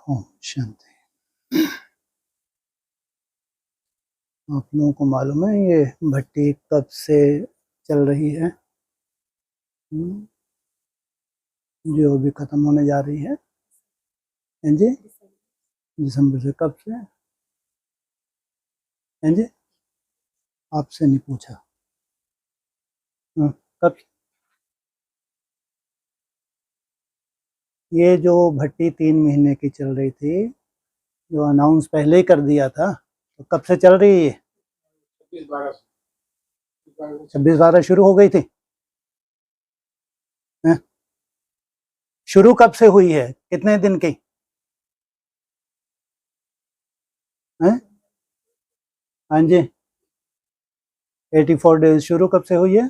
ओम शांति। आप लोगों को मालूम है ये भट्टी कब से चल रही है? जो अभी खत्म होने जा रही है जी, दिसंबर से। कब से जी? आपसे नहीं पूछा। कब? ये जो भट्टी 3 महीने की चल रही थी, जो अनाउंस पहले ही कर दिया था, तो कब से चल रही है? 26/12 शुरू हो गई थी। शुरू कब से हुई है? कितने दिन की है? हाँ जी, 84 डेज। शुरू कब से हुई है?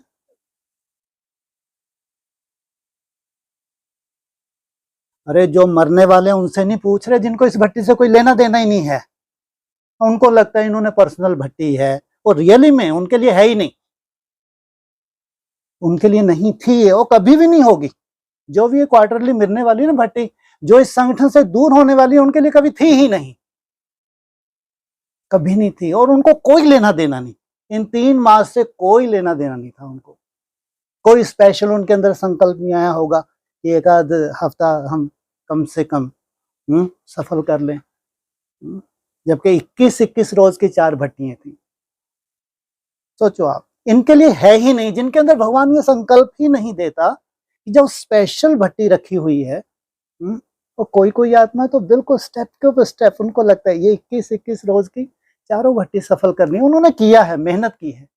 अरे जो मरने वाले हैं उनसे नहीं पूछ रहे, जिनको इस भट्टी से कोई लेना देना ही नहीं है। उनको लगता है इन्होंने पर्सनल भट्टी है, और रियली में उनके लिए है ही नहीं, उनके लिए नहीं थी वो, कभी भी नहीं होगी। जो भी ये क्वार्टरली मिलने वाली है ना भट्टी, जो इस संगठन से दूर होने वाली है, उनके लिए कभी थी ही नहीं, कभी नहीं थी। और उनको कोई लेना देना नहीं, इन 3 मास से कोई लेना देना नहीं था उनको। कोई स्पेशल उनके अंदर संकल्प नहीं आया होगा कि एक आध हफ्ता हम कम से कम सफल कर लें। जबकि 21-21 रोज की 4 भट्टियां थी। सोचो आप, इनके लिए है ही नहीं, जिनके अंदर भगवान ये संकल्प ही नहीं देता कि जब स्पेशल भट्टी रखी हुई है। और कोई आत्मा तो बिल्कुल स्टेप के ऊपर स्टेप, उनको लगता है ये 21-21 रोज की चारों भट्टी सफल करनी है। उन्होंने किया है, मेहनत की है,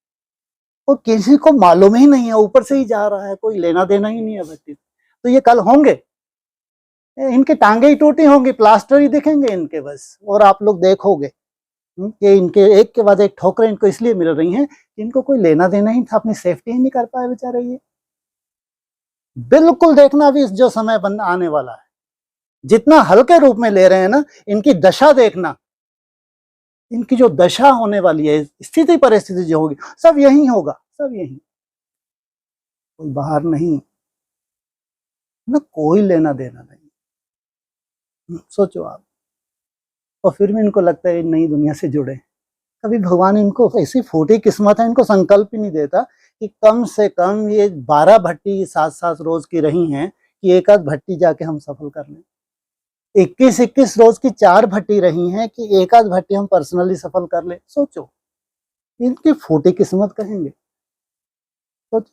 और किसी को मालूम ही नहीं है, ऊपर से ही जा रहा है, कोई लेना देना ही नहीं है भट्टी। तो ये कल होंगे, इनकी टांगे ही टूटी होंगी, प्लास्टर ही दिखेंगे इनके बस। और आप लोग देखोगे कि इनके एक के बाद एक ठोकरें इनको इसलिए मिल रही हैं, इनको कोई लेना देना ही था, अपनी सेफ्टी ही नहीं कर पाए बेचारे। ये बिल्कुल देखना भी जो समय आने वाला है, जितना हल्के रूप में ले रहे हैं ना, इनकी दशा देखना, इनकी जो दशा होने वाली है, स्थिति परिस्थिति जो होगी, सब यही होगा, सब यही, कोई बाहर नहीं ना, कोई लेना देना नहीं। सोचो आप। और फिर भी इनको लगता है नई दुनिया से जुड़े। कभी भगवान इनको, ऐसी फूटी किस्मत है, इनको संकल्प ही नहीं देता कि कम से कम ये 12 भट्टी 7-7 रोज की रही हैं, कि एक आध भट्टी जाके हम सफल कर लें। 21-21 रोज की 4 भट्टी रही हैं, कि एक आध भट्टी हम पर्सनली सफल कर ले। सोचो, इनकी फूटी किस्मत कहेंगे। तो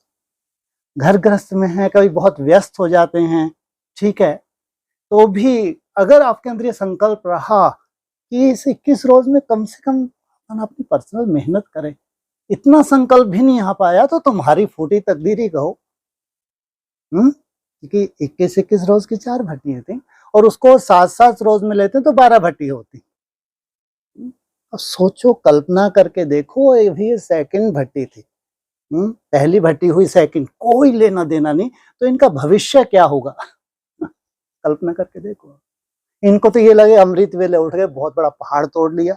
घर गृहस्थ में है, कभी बहुत व्यस्त हो जाते हैं, ठीक है, तो भी अगर आपके अंदर ये संकल्प रहा कि इस 21 रोज में कम से कम अपनी पर्सनल मेहनत करें, इतना संकल्प भी नहीं आ पाया तो तुम्हारी फूटी तकदीर ही कहो। क्योंकि 21-21 रोज की 4 भट्टियां थी, और उसको 7-7 रोज में लेते तो 12 भट्टी होती। अब सोचो, कल्पना करके देखो, ये भी सेकंड भट्टी थी। पहली भट्टी हुई, सेकंड, कोई लेना देना नहीं, तो इनका भविष्य क्या होगा? कल्पना करके देखो। इनको तो ये लगे अमृत वेले उठ गए, बहुत बड़ा पहाड़ तोड़ लिया,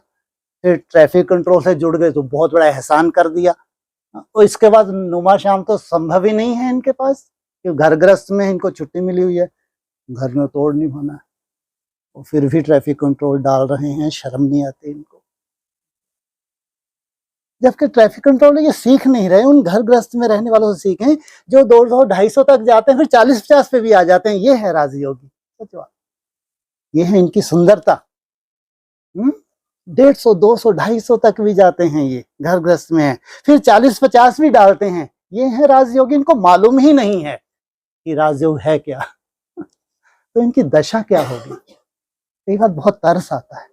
फिर ट्रैफिक कंट्रोल से जुड़ गए तो बहुत बड़ा एहसान कर दिया, और इसके बाद नुमा शाम तो संभव ही नहीं है इनके पास, क्योंकि घर गृहस्थ में इनको छुट्टी मिली हुई है, घर में तोड़ नहीं होना है, और फिर भी ट्रैफिक कंट्रोल डाल रहे हैं, शर्म नहीं आती इनको। जबकि ट्रैफिक कंट्रोल ये सीख नहीं रहे, उन घर गृहस्थ में रहने वालों से सीखें जो 200-250 तक जाते हैं, फिर 40-50 पे भी आ जाते हैं। ये है राजयोगी। सोचो, ये है इनकी सुंदरता। 150, 200, 250 तक भी जाते हैं, ये घर गृहस्थ में है, फिर 40-50 भी डालते हैं। ये है राजयोगी। इनको मालूम ही नहीं है कि राजयोग है क्या, तो इनकी दशा क्या होगी। एक बात बहुत तरस आता है,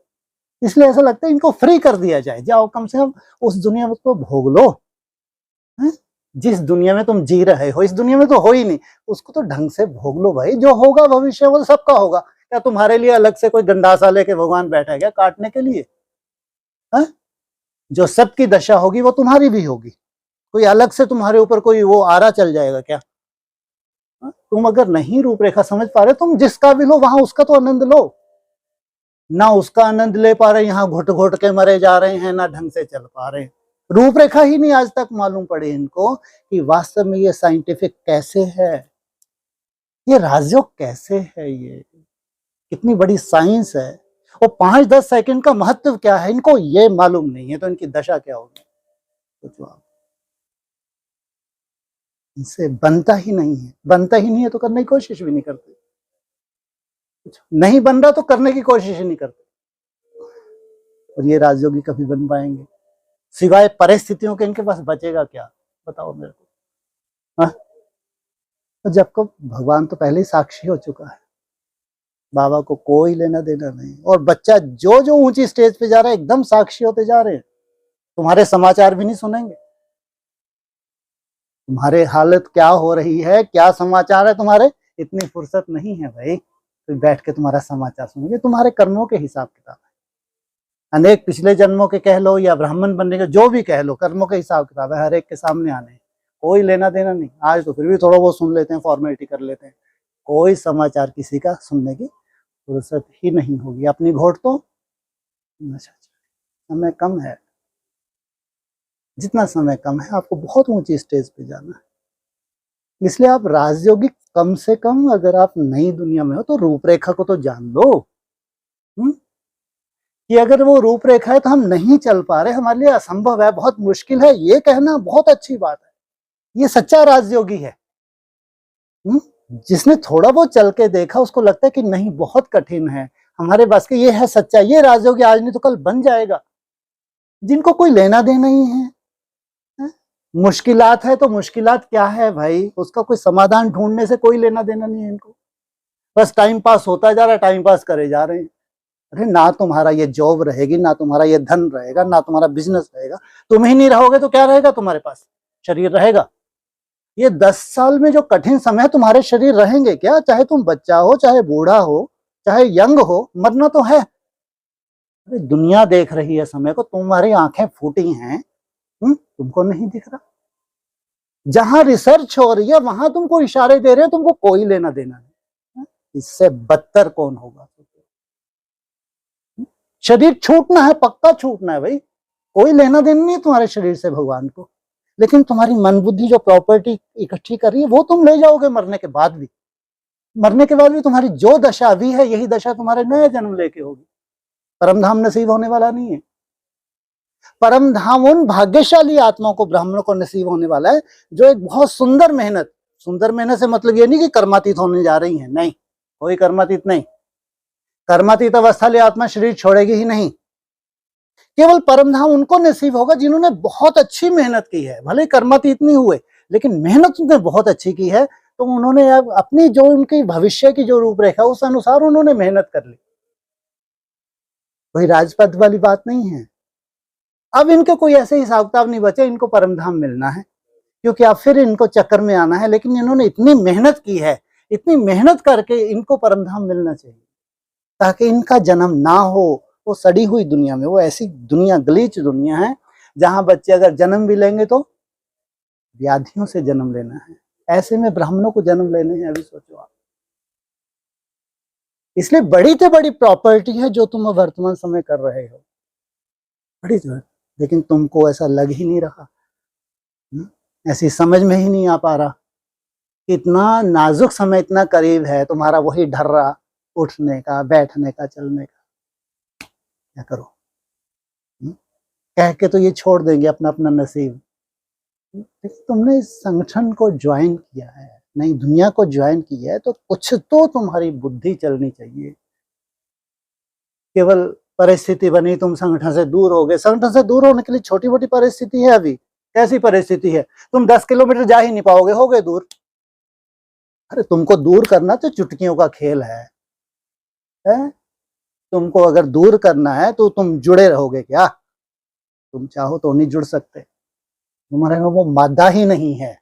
इसलिए ऐसा लगता है इनको फ्री कर दिया जाए, जाओ कम से कम उस दुनिया में तो भोग लो। जिस दुनिया में तुम जी रहे हो, इस दुनिया में तो हो ही नहीं, उसको तो ढंग से भोग लो भाई। जो होगा भविष्य वो सबका होगा। क्या तुम्हारे लिए अलग से कोई गंडासा लेके भगवान बैठा है क्या काटने के लिए? जो सबकी दशा होगी वो तुम्हारी भी होगी। कोई अलग से तुम्हारे ऊपर कोई वो आरा चल जाएगा क्या? तुम अगर नहीं रूपरेखा समझ पा रहे, तुम जिसका भी लो वहां उसका तो आनंद लो ना। उसका आनंद ले पा रहे, यहाँ घुट घुट के मरे जा रहे हैं, ना ढंग से चल पा रहे। रूपरेखा ही नहीं आज तक मालूम पड़ी इनको कि वास्तव में ये साइंटिफिक कैसे है, ये राजयोग कैसे है। ये कितनी बड़ी साइंस है। और 5-10 सेकंड का महत्व क्या है इनको ये मालूम नहीं है, तो इनकी दशा क्या होगी सोचो आप। इनसे बनता ही नहीं है, बनता ही नहीं है तो करने की कोशिश भी नहीं करते, नहीं बन रहा तो करने की कोशिश ही नहीं करते। और ये राजयोगी कभी बन पाएंगे सिवाय परिस्थितियों के? इनके पास बचेगा क्या बताओ मेरे को। हाँ, तो जब को भगवान तो पहले ही साक्षी हो चुका है, बाबा को कोई लेना देना नहीं। और बच्चा जो जो ऊंची स्टेज पे जा रहा है एकदम साक्षी होते जा रहे हैं। तुम्हारे समाचार भी नहीं सुनेंगे, तुम्हारे हालत क्या हो रही है, क्या समाचार है तुम्हारे, इतनी फुर्सत नहीं है भाई तो बैठ के तुम्हारा समाचार सुनेंगे। तुम्हारे कर्मों के हिसाब किताब है, अनेक पिछले जन्मों के कह लो या ब्राह्मण बनने के जो भी कह लो, कर्मों के हिसाब किताब है, हर एक के सामने आने, कोई लेना देना नहीं। आज तो फिर भी थोड़ा बहुत सुन लेते हैं, फॉर्मेलिटी कर लेते हैं, कोई समाचार किसी का सुनने की फुर्सत ही नहीं होगी। अपनी घोट तो समय कम है, जितना समय कम है आपको बहुत ऊंची स्टेज पे जाना है। इसलिए आप राजयोगी कम से कम अगर आप नई दुनिया में हो तो रूपरेखा को तो जान लो कि अगर वो रूपरेखा है तो हम नहीं चल पा रहे, हमारे लिए असंभव है, बहुत मुश्किल है, ये कहना बहुत अच्छी बात है। ये सच्चा राजयोगी है। जिसने थोड़ा बहुत चल के देखा उसको लगता है कि नहीं बहुत कठिन है, हमारे बस के, ये है सच्चा, ये राजयोगी आज नहीं तो कल बन जाएगा। जिनको कोई लेना देना ही है, मुश्किलात है तो मुश्किलात क्या है भाई, उसका कोई समाधान ढूंढने से कोई लेना देना नहीं है इनको। बस टाइम पास होता जा रहा है, टाइम पास करे जा रहे हैं। अरे ना तुम्हारा ये जॉब रहेगी, ना तुम्हारा ये धन रहेगा, ना तुम्हारा बिजनेस रहेगा, तुम ही नहीं रहोगे तो क्या रहेगा तुम्हारे पास? शरीर रहेगा। ये 10 साल में जो कठिन समय है तुम्हारे शरीर रहेंगे क्या? चाहे तुम बच्चा हो, चाहे बूढ़ा हो, चाहे यंग हो, मरना तो है। अरे दुनिया देख रही है समय को, तुम्हारी आंखें फूटी हैं, तुमको नहीं दिख रहा? जहां रिसर्च हो रही है वहां तुमको इशारे दे रहे हो, तुमको कोई लेना देना नहीं। इससे बदतर कौन होगा? शरीर छूटना है, पक्का छूटना है भाई, कोई लेना देना नहीं है तुम्हारे शरीर से भगवान को। लेकिन तुम्हारी मन बुद्धि जो प्रॉपर्टी इकट्ठी कर रही है वो तुम ले जाओगे मरने के बाद भी। मरने के बाद भी तुम्हारी जो दशा अभी है यही दशा तुम्हारे नए जन्म लेके होगी। परम धाम नसीब होने वाला नहीं है। परम धाम उन भाग्यशाली आत्माओं को, ब्राह्मणों को नसीब होने वाला है जो एक बहुत सुंदर मेहनत, सुंदर मेहनत से मतलब ये नहीं कि कर्मातीत होने जा रही है, नहीं, कोई कर्मातीत नहीं। कर्मातीत अवस्था ले आत्मा शरीर छोड़ेगी ही नहीं। केवल परम धाम उनको नसीब होगा जिन्होंने बहुत अच्छी मेहनत की है, भले कर्मातीत नहीं हुए लेकिन मेहनत उन्होंने बहुत अच्छी की है, तो उन्होंने अपनी जो उनकी भविष्य की जो रूपरेखा उस अनुसार उन्होंने मेहनत कर ली। कोई राजपद वाली बात नहीं है। अब इनके कोई ऐसे हिसाब किताब नहीं बचे, इनको परम धाम मिलना है क्योंकि अब फिर इनको चक्कर में आना है। लेकिन इन्होंने इतनी मेहनत की है, इतनी मेहनत करके इनको परम धाम मिलना चाहिए ताकि इनका जन्म ना हो वो सड़ी हुई दुनिया में। वो ऐसी दुनिया, गलीच दुनिया है जहां बच्चे अगर जन्म भी लेंगे तो व्याधियों से जन्म लेना है। ऐसे में ब्राह्मणों को जन्म लेने हैं, अभी सोचो आप। इसलिए बड़ी से बड़ी प्रॉपर्टी है जो तुम वर्तमान समय कर रहे हो, बड़ी जो है, लेकिन तुमको ऐसा लग ही नहीं रहा, ऐसी समझ में ही नहीं आ पा रहा। इतना नाजुक समय इतना करीब है, तुम्हारा वही ढर्रा उठने का, बैठने का, चलने का, क्या करो? कह के तो ये छोड़ देंगे अपना अपना नसीब। लेकिन तुमने इस संगठन को ज्वाइन किया है, नई दुनिया को ज्वाइन किया है, तो कुछ तो तुम्हारी बुद्धि चलनी चाहिए। केवल परिस्थिति बनी, तुम संगठन से दूर हो गए। संगठन से दूर होने के लिए छोटी मोटी परिस्थिति है। अभी कैसी परिस्थिति है? तुम 10 किलोमीटर जा ही नहीं पाओगे, हो गए दूर। अरे तुमको दूर करना तो चुटकियों का खेल है? तुमको अगर दूर करना है तो तुम जुड़े रहोगे क्या? तुम चाहो तो नहीं जुड़ सकते, तुम्हारे में वो मादा ही नहीं है।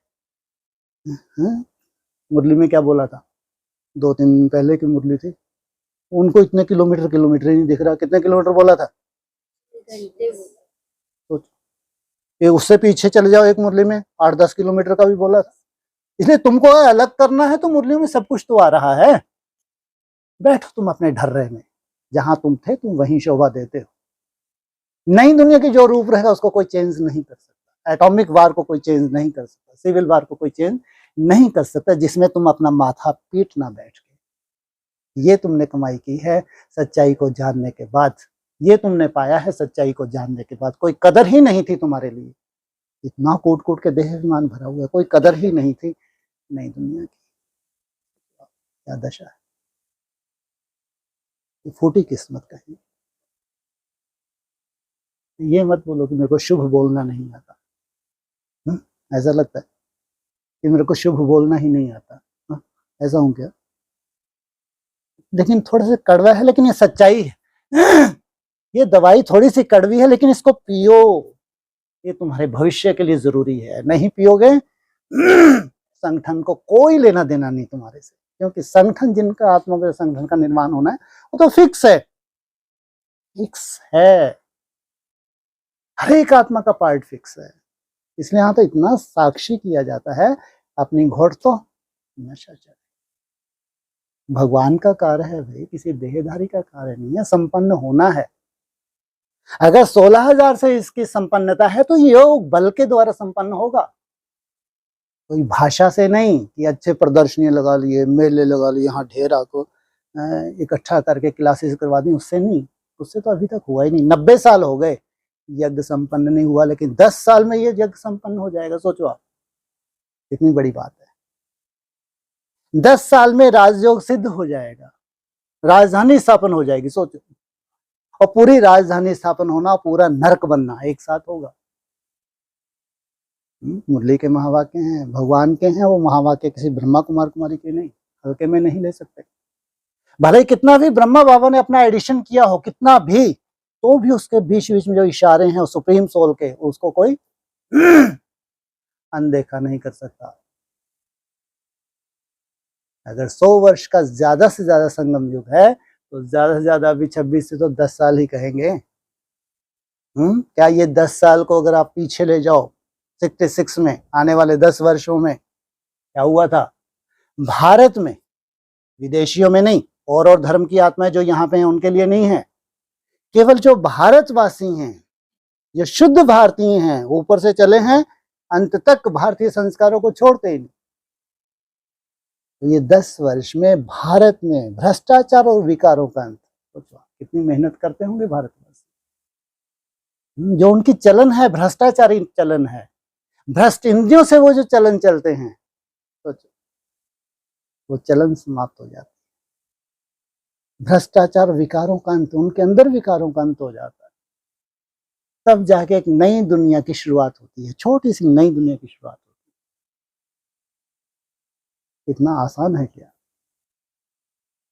मुरली में क्या बोला था 2-3 दिन पहले की मुरली थी, उनको इतने किलोमीटर ही नहीं दिख रहा। कितने किलोमीटर बोला था? तो ये उससे पीछे चले जाओ, एक मुरली में 8-10 किलोमीटर का भी बोला था। इसलिए तुमको अलग करना है तो मुरली में सब कुछ तो आ रहा है। बैठो तुम अपने ढर्रे में, जहां तुम थे तुम वहीं शोभा देते हो। नई दुनिया की जो रूप रहेगा उसको कोई चेंज नहीं कर सकता। एटॉमिक वार को कोई चेंज नहीं कर सकता, सिविल वार को कोई चेंज नहीं कर सकता, जिसमें तुम अपना माथा पीट ना बैठ के। ये तुमने कमाई की है सच्चाई को जानने के बाद, ये तुमने पाया है सच्चाई को जानने के बाद। कोई कदर ही नहीं थी तुम्हारे लिए, इतना कूट कूट के देह विमान भरा हुआ है, कोई कदर ही नहीं थी नई दुनिया की। क्या दशा है, ये फूटी किस्मत कहीं। ये मत बोलो कि मेरे को शुभ बोलना नहीं आता। ऐसा लगता है कि मेरे को शुभ बोलना ही नहीं आता। ऐसा हूं क्या? लेकिन थोड़ा सा कड़वा है, लेकिन ये सच्चाई है। ये दवाई थोड़ी सी कड़वी है, लेकिन इसको पियो, ये तुम्हारे भविष्य के लिए जरूरी है। नहीं पियोगे संगठन को कोई लेना देना नहीं तुम्हारे से, क्योंकि संगठन, जिनका आत्मा के संगठन का निर्माण होना है, वो तो फिक्स है, फिक्स है। हर एक आत्मा का पार्ट फिक्स है। इसलिए यहाँ तो इतना साक्षी किया जाता है, अपनी घोट तो नशा चढ़े। भगवान का कार्य है भाई, किसी देहधारी का कार्य नहीं है, संपन्न होना है। अगर 16,000 से इसकी संपन्नता है तो योग बल के द्वारा संपन्न होगा, कोई भाषा से नहीं कि अच्छे प्रदर्शनी लगा लिए, मेले लगा लिए, यहाँ ढेरा को इकट्ठा करके क्लासेस करवा दी, उससे नहीं। उससे तो अभी तक हुआ ही नहीं। 90 साल हो गए यज्ञ संपन्न नहीं हुआ, लेकिन 10 साल में ये यज्ञ संपन्न हो जाएगा। सोचो आप, कितनी बड़ी बात है। 10 साल में राजयोग सिद्ध हो जाएगा, राजधानी स्थापन हो जाएगी। सोचो, और पूरी राजधानी स्थापन होना, पूरा नरक बनना एक साथ होगा। मुरली के महावाक्य हैं, भगवान के हैं, वो महावाक्य किसी ब्रह्मा कुमार कुमारी के नहीं, हल्के में नहीं ले सकते। भले ही कितना भी ब्रह्मा बाबा ने अपना एडिशन किया हो, कितना भी, तो भी उसके बीच बीच में जो इशारे हैं सुप्रीम सोल के, उसको कोई अनदेखा नहीं कर सकता। अगर 100 वर्ष का ज्यादा से ज्यादा संगम युग है, तो ज्यादा से ज्यादा अभी 26 से तो 10 साल ही कहेंगे। क्या ये 10 साल को अगर आप पीछे ले जाओ, 66 में, आने वाले 10 वर्षों में क्या हुआ था भारत में, विदेशियों में नहीं, और धर्म की आत्माएं जो यहाँ पे हैं उनके लिए नहीं है, केवल जो भारतवासी हैं, जो शुद्ध भारतीय हैं, ऊपर से चले हैं, अंत तक भारतीय संस्कारों को छोड़ते ही नहीं। तो ये 10 वर्ष में भारत में भ्रष्टाचार और विकारों का अंत। सोचो कितनी मेहनत करते होंगे भारतवासी। जो उनकी चलन है भ्रष्टाचारी चलन है, भ्रष्ट इंद्रियों से वो जो चलन चलते हैं, सोचो वो चलन समाप्त हो जाता है। भ्रष्टाचार विकारों का अंत, उनके अंदर विकारों का अंत हो जाता है। तब जाके एक नई दुनिया की शुरुआत होती है, छोटी सी नई दुनिया की शुरुआत होती है। इतना आसान है क्या?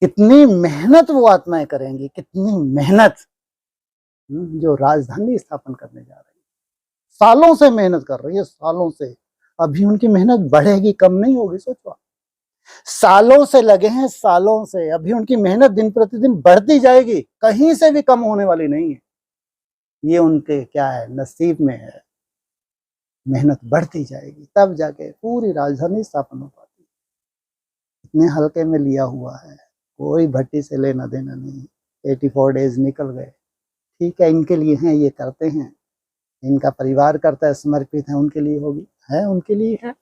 कितनी मेहनत वो आत्माएं करेंगी, कितनी मेहनत, जो राजधानी स्थापन करने जा रही है। सालों से मेहनत कर रही है, सालों से। अभी उनकी मेहनत बढ़ेगी, कम नहीं होगी। सोचो, सालों से लगे हैं, सालों से। अभी उनकी मेहनत दिन प्रतिदिन बढ़ती जाएगी, कहीं से भी कम होने वाली नहीं है। ये उनके क्या है, नसीब में है। मेहनत बढ़ती जाएगी, तब जाके पूरी राजधानी स्थापन हो पाती है। इतने हल्के में लिया हुआ है, कोई भट्टी से लेना देना नहीं। 84 डेज निकल गए, ठीक है, इनके लिए हैं, ये करते हैं, इनका परिवार करता है, समर्पित है, उनके लिए होगी, है उनके लिए है।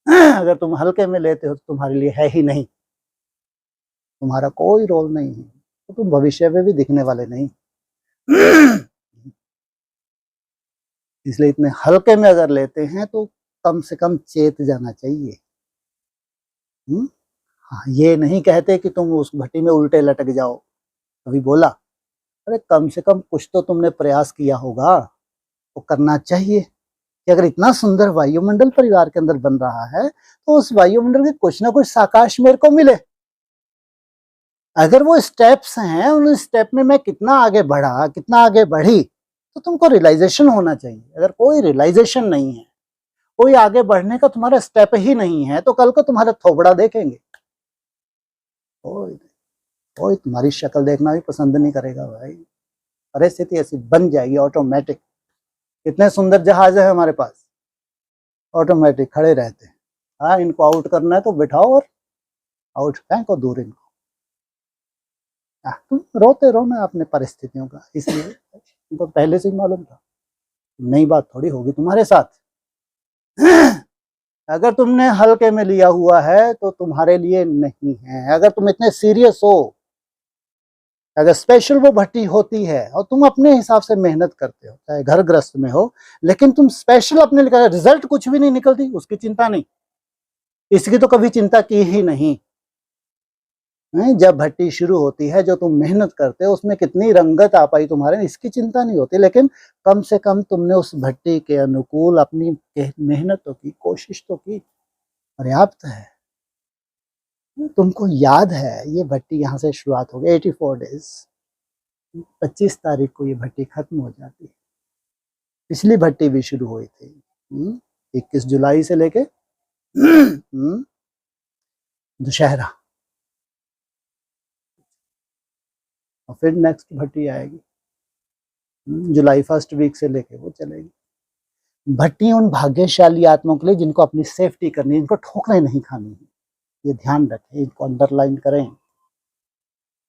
अगर तुम हल्के में लेते हो तो तुम्हारे लिए है ही नहीं, तुम्हारा कोई रोल नहीं है, तो तुम भविष्य में भी दिखने वाले नहीं। इसलिए इतने हल्के में अगर लेते हैं तो कम से कम चेत जाना चाहिए। हाँ, ये नहीं कहते कि तुम उस भट्टी में उल्टे लटक जाओ। कभी बोला, अरे कम से कम कुछ तो तुमने प्रयास किया होगा, वो करना चाहिए कि अगर इतना सुंदर वायुमंडल परिवार के अंदर बन रहा है, तो उस वायुमंडल के कुछ ना कुछ साकाश मेरे को मिले। अगर वो स्टेप्स हैं, उन स्टेप में मैं कितना आगे बढ़ा, कितना आगे बढ़ी, तो तुमको रियलाइजेशन होना चाहिए। अगर कोई रियलाइजेशन नहीं है, कोई आगे बढ़ने का तुम्हारा स्टेप ही नहीं है, तो कल को तुम्हारा थोबड़ा देखेंगे, कोई तुम्हारी शक्ल देखना भी पसंद नहीं करेगा भाई। परिस्थिति ऐसी बन जाएगी ऑटोमेटिक। कितने सुंदर जहाज है हमारे पास, ऑटोमेटिक खड़े रहते हैं। हाँ, इनको आउट करना है तो बिठाओ और आउट फेंको दूर इनको। तुम रोते रहो ना अपने परिस्थितियों का, इसलिए तुमको पहले से ही मालूम था। नई बात थोड़ी होगी तुम्हारे साथ। अगर तुमने हल्के में लिया हुआ है तो तुम्हारे लिए नहीं है। अगर तुम इतने सीरियस हो अगर स्पेशल वो भट्टी होती है और तुम अपने हिसाब से मेहनत करते हो, चाहे घर गृहस्थ में हो, लेकिन तुम स्पेशल अपने लिए रिजल्ट कुछ भी नहीं निकलती, उसकी चिंता नहीं, इसकी तो कभी चिंता की ही नहीं। जब भट्टी शुरू होती है, जो तुम मेहनत करते हो उसमें कितनी रंगत आ पाई तुम्हारे, इसकी चिंता नहीं होती, लेकिन कम से कम तुमने उस भट्टी के अनुकूल अपनी मेहनत तो की, कोशिश तो की, पर्याप्त है। तुमको याद है ये भट्टी यहाँ से शुरुआत हो गई 84 डेज, 25 तारीख को ये भट्टी खत्म हो जाती है। पिछली भट्टी भी शुरू हुई थी 21 जुलाई से लेके दशहरा, और फिर नेक्स्ट भट्टी आएगी जुलाई फर्स्ट वीक से लेके वो चलेगी। भट्टी उन भाग्यशाली आत्माओं के लिए जिनको अपनी सेफ्टी करनी है, जिनको ठोकरें नहीं खानी है, ये ध्यान रखें, इनको अंडरलाइन करें।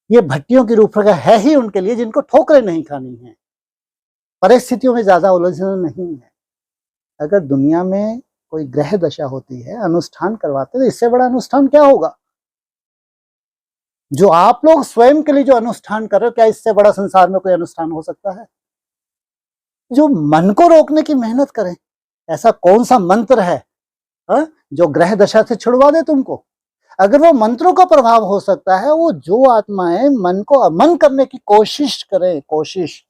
ये भट्टियों की रूपरेखा है ही उनके लिए जिनको ठोकरें नहीं खानी है, परिस्थितियों में ज्यादा उलझना नहीं है। अगर दुनिया में कोई ग्रह दशा होती है, अनुष्ठान करवाते, तो इससे बड़ा अनुष्ठान क्या होगा? जो आप लोग स्वयं के लिए जो अनुष्ठान कर रहे हो, क्या इससे बड़ा संसार में कोई अनुष्ठान हो सकता है? जो मन को रोकने की मेहनत करें, ऐसा कौन सा मंत्र है जो ग्रह दशा से छुड़वा दे तुमको? अगर वो मंत्रों का प्रभाव हो सकता है, वो जो आत्माएं मन को अमन करने की कोशिश करें, कोशिश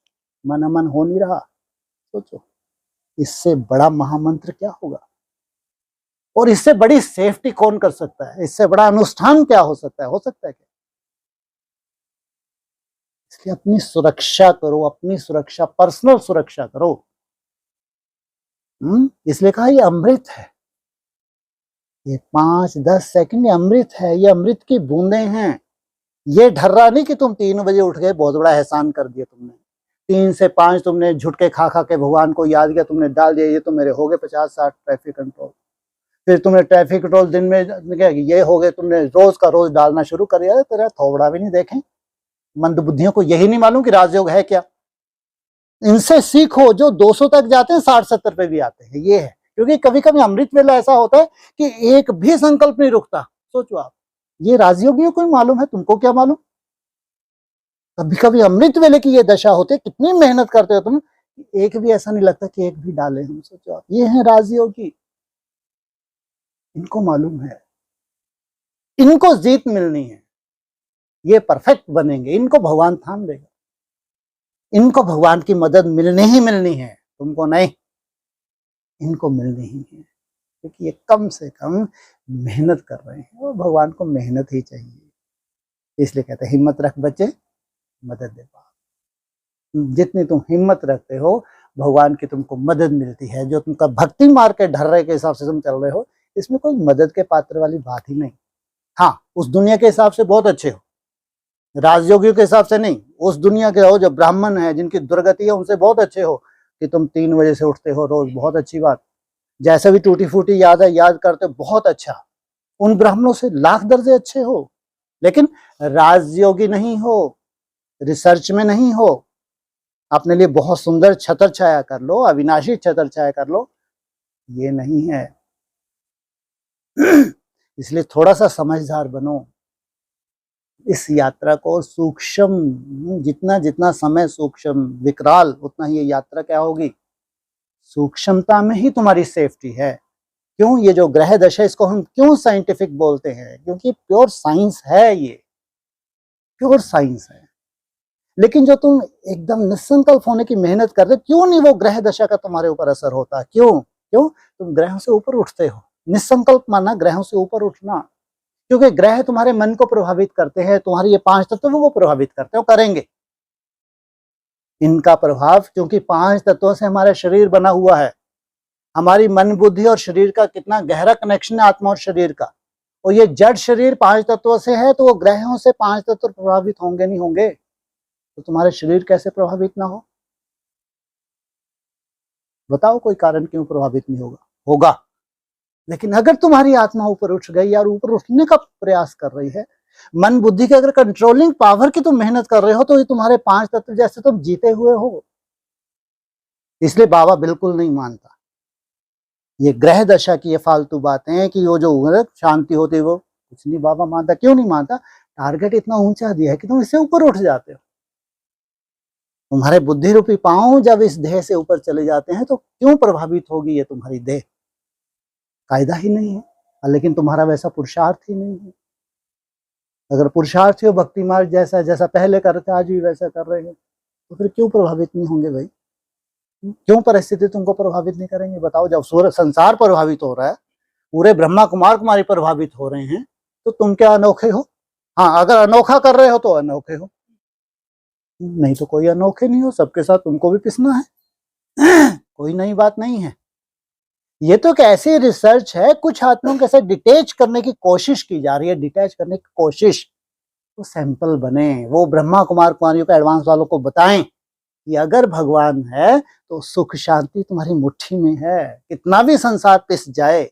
मन अमन हो नहीं रहा, सोचो इससे बड़ा महामंत्र क्या होगा? और इससे बड़ी सेफ्टी कौन कर सकता है? इससे बड़ा अनुष्ठान क्या हो सकता है? हो सकता है क्या? इसलिए अपनी सुरक्षा करो, अपनी सुरक्षा, पर्सनल सुरक्षा करो। इसलिए कहा ये अमृत है, ये 5-10 सेकंड अमृत है, ये अमृत की बूंदे हैं। ये ढर्रा नहीं कि तुम 3 बजे उठ गए, बहुत बड़ा एहसान कर दिया तुमने, 3 से 5 तुमने झुटके खा खा के भगवान को याद किया, तुमने डाल दिया, ये तो मेरे हो गए 50-60 ट्रैफिक कंट्रोल। फिर तुमने ट्रैफिक कंट्रोल दिन में क्या ये हो गए, तुमने रोज का रोज डालना शुरू कर दिया, तेरा थोबड़ा भी नहीं देखें। मंद बुद्धियों को यही नहीं मालूम कि राजयोग है क्या? इनसे सीखो, जो 200 तक जाते हैं 60-70 पे भी आते हैं, ये है। क्योंकि कभी कभी अमृत वेला ऐसा होता है कि एक भी संकल्प नहीं रुकता। सोचो आप, ये राजयोगियों को ही मालूम है, तुमको क्या मालूम? कभी कभी अमृत वेले की ये दशा होती, कितनी मेहनत करते हो तुम, एक भी ऐसा नहीं लगता कि एक भी डाले हम। सोचो आप, ये है राजयोगी, इनको मालूम है, इनको जीत मिलनी है, ये परफेक्ट बनेंगे, इनको भगवान थाम देगा, इनको भगवान की मदद मिलनी ही मिलनी है, तुमको नहीं, इनको मिलनी ही है, क्योंकि ये कम से कम मेहनत कर रहे हैं और भगवान को मेहनत ही चाहिए। इसलिए कहते हैं हिम्मत रख बच्चे, मदद दे बाप। जितनी तुम हिम्मत रखते हो, भगवान की तुमको मदद मिलती है। जो तुमका भक्ति मार के ढर्रे के हिसाब से तुम चल रहे हो, इसमें कोई मदद के पात्र वाली बात ही नहीं। हाँ, उस दुनिया के हिसाब से बहुत अच्छे हो, राजयोगियों के हिसाब से नहीं, उस दुनिया के हो जो ब्राह्मण है, जिनकी दुर्गति है, उनसे बहुत अच्छे हो कि तुम 3 बजे से उठते हो रोज, बहुत अच्छी बात। जैसे भी टूटी फूटी याद है, याद करते हो, बहुत अच्छा, उन ब्राह्मणों से लाख दर्जे अच्छे हो। लेकिन राजयोगी नहीं हो, रिसर्च में नहीं हो, अपने लिए बहुत सुंदर छत्र छाया कर लो, अविनाशी छत्र छाया कर लो, ये नहीं है। इसलिए थोड़ा सा समझदार बनो, इस यात्रा को सूक्ष्म, जितना जितना समय सूक्ष्म विकराल, उतना ही ये यात्रा क्या होगी, सूक्ष्मता में ही तुम्हारी सेफ्टी है। क्यों? ये जो ग्रह दशा, इसको हम क्यों साइंटिफिक बोलते हैं? क्योंकि प्योर साइंस है, ये प्योर साइंस है। लेकिन जो तुम एकदम निसंकल्प होने की मेहनत कर रहे, क्यों नहीं वो ग्रह दशा का तुम्हारे ऊपर असर होता? क्यों? तुम ग्रहों से ऊपर उठते हो। निसंकल्प माना ग्रहों से ऊपर उठना, क्योंकि ग्रह तुम्हारे मन को प्रभावित करते हैं, तुम्हारे ये 5 तत्वों को प्रभावित करते हो, करेंगे इनका प्रभाव, क्योंकि 5 तत्वों से हमारा शरीर बना हुआ है। हमारी मन, बुद्धि और शरीर का कितना गहरा कनेक्शन है, आत्मा और शरीर का। और ये जड़ शरीर 5 तत्वों से है, तो वो ग्रहों से 5 तत्व प्रभावित होंगे नहीं होंगे, तो तुम्हारे शरीर कैसे प्रभावित ना हो? बताओ कोई कारण क्यों प्रभावित नहीं होगा? होगा। लेकिन अगर तुम्हारी आत्मा ऊपर उठ गई या ऊपर उठने का प्रयास कर रही है, मन बुद्धि के अगर कंट्रोलिंग पावर की तुम मेहनत कर रहे हो, तो ये तुम्हारे 5 तत्व जैसे तुम जीते हुए हो। इसलिए बाबा बिल्कुल नहीं मानता ये ग्रह दशा की ये फालतू बातें हैं कि वो जो शांति होती है वो कुछ नहीं बाबा मानता। क्यों नहीं मानता? टारगेट इतना ऊंचा दिया है कि तुम इससे ऊपर उठ जाते हो। तुम्हारे बुद्धि रूपी पांव जब इस देह से ऊपर चले जाते हैं तो क्यों प्रभावित होगी ये तुम्हारी देह? कायदा ही नहीं है, लेकिन तुम्हारा वैसा पुरुषार्थ ही नहीं है। अगर पुरुषार्थ हो भक्ति मार्ग जैसा जैसा पहले करते आज भी वैसा कर रहे हैं तो फिर क्यों प्रभावित नहीं होंगे भाई? क्यों परिस्थिति तुमको प्रभावित नहीं करेंगे? बताओ। जब सूर्य संसार प्रभावित हो रहा है, पूरे ब्रह्मा कुमार कुमारी प्रभावित हो रहे हैं, तो तुम क्या अनोखे हो? हाँ, अगर अनोखा कर रहे हो तो अनोखे हो, नहीं तो कोई अनोखे नहीं हो। सबके साथ तुमको भी पिसना है। कोई नई बात नहीं है। ये तो एक ऐसी रिसर्च है, कुछ आत्माओं के साथ डिटेच करने की कोशिश की जा रही है, डिटैच करने की कोशिश। तो सैंपल बने, वो ब्रह्मा कुमार कुमारियों का एडवांस वालों को बताएं कि अगर भगवान है तो सुख शांति तुम्हारी मुट्ठी में है। कितना भी संसार पिस जाए,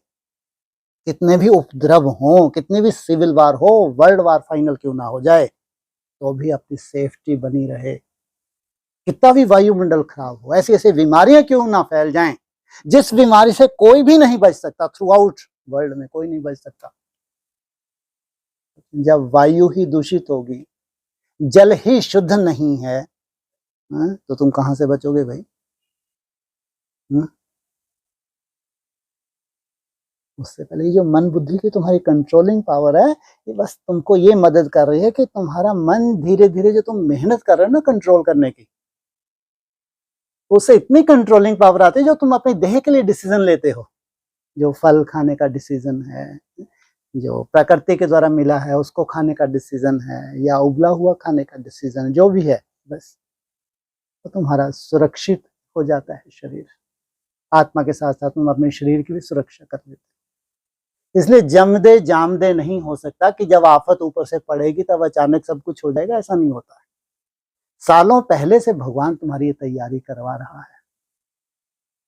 कितने भी उपद्रव हो, कितनी भी सिविल वार हो, वर्ल्ड वार फाइनल क्यों ना हो जाए, तो भी अपनी सेफ्टी बनी रहे। कितना भी वायुमंडल खराब हो, ऐसी ऐसी बीमारियां क्यों ना फैल जाएं, जिस बीमारी से कोई भी नहीं बच सकता, थ्रू आउट वर्ल्ड में कोई नहीं बच सकता। जब वायु ही दूषित होगी, जल ही शुद्ध नहीं है, तो तुम कहां से बचोगे भाई? उससे पहले जो मन बुद्धि की तुम्हारी कंट्रोलिंग पावर है, ये बस तुमको ये मदद कर रही है कि तुम्हारा मन धीरे धीरे जो तुम मेहनत कर रहे हो ना कंट्रोल करने की, उससे इतनी कंट्रोलिंग पावर आती है जो तुम अपने देह के लिए डिसीजन लेते हो। जो फल खाने का डिसीजन है, जो प्रकृति के द्वारा मिला है उसको खाने का डिसीजन है, या उबला हुआ खाने का डिसीजन, जो भी है, बस तो तुम्हारा सुरक्षित हो जाता है शरीर। आत्मा के साथ साथ तुम अपने शरीर की भी सुरक्षा कर लेते हो। इसलिए जमदे जामदे नहीं हो सकता कि जब आफत ऊपर से पड़ेगी तब अचानक सब कुछ हो जाएगा, ऐसा नहीं होता है। सालों पहले से भगवान तुम्हारी ये तैयारी करवा रहा है,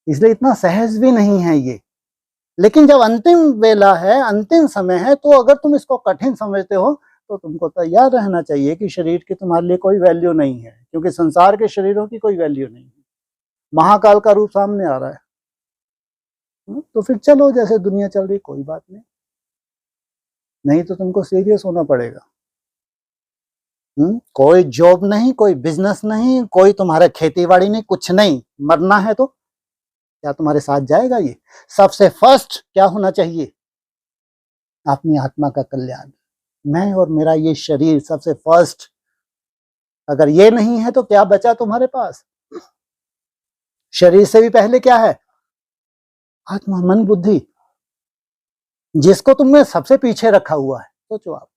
इसलिए इतना सहज भी नहीं है ये। लेकिन जब अंतिम वेला है, अंतिम समय है, तो अगर तुम इसको कठिन समझते हो तो तुमको तैयार रहना चाहिए कि शरीर की तुम्हारे लिए कोई वैल्यू नहीं है, क्योंकि संसार के शरीरों की कोई वैल्यू नहीं है। महाकाल का रूप सामने आ रहा है, तो फिर चलो जैसे दुनिया चल रही, कोई बात नहीं, नहीं तो तुमको सीरियस होना पड़ेगा। कोई जॉब नहीं, कोई बिजनेस नहीं, कोई तुम्हारा खेतीबाड़ी नहीं, कुछ नहीं। मरना है तो क्या तुम्हारे साथ जाएगा ये? सबसे फर्स्ट क्या होना चाहिए? अपनी आत्मा का कल्याण। मैं और मेरा ये शरीर सबसे फर्स्ट। अगर ये नहीं है तो क्या बचा तुम्हारे पास? शरीर से भी पहले क्या है? आत्मा, मन, बुद्धि, जिसको तुमने सबसे पीछे रखा हुआ है। सोचो आप,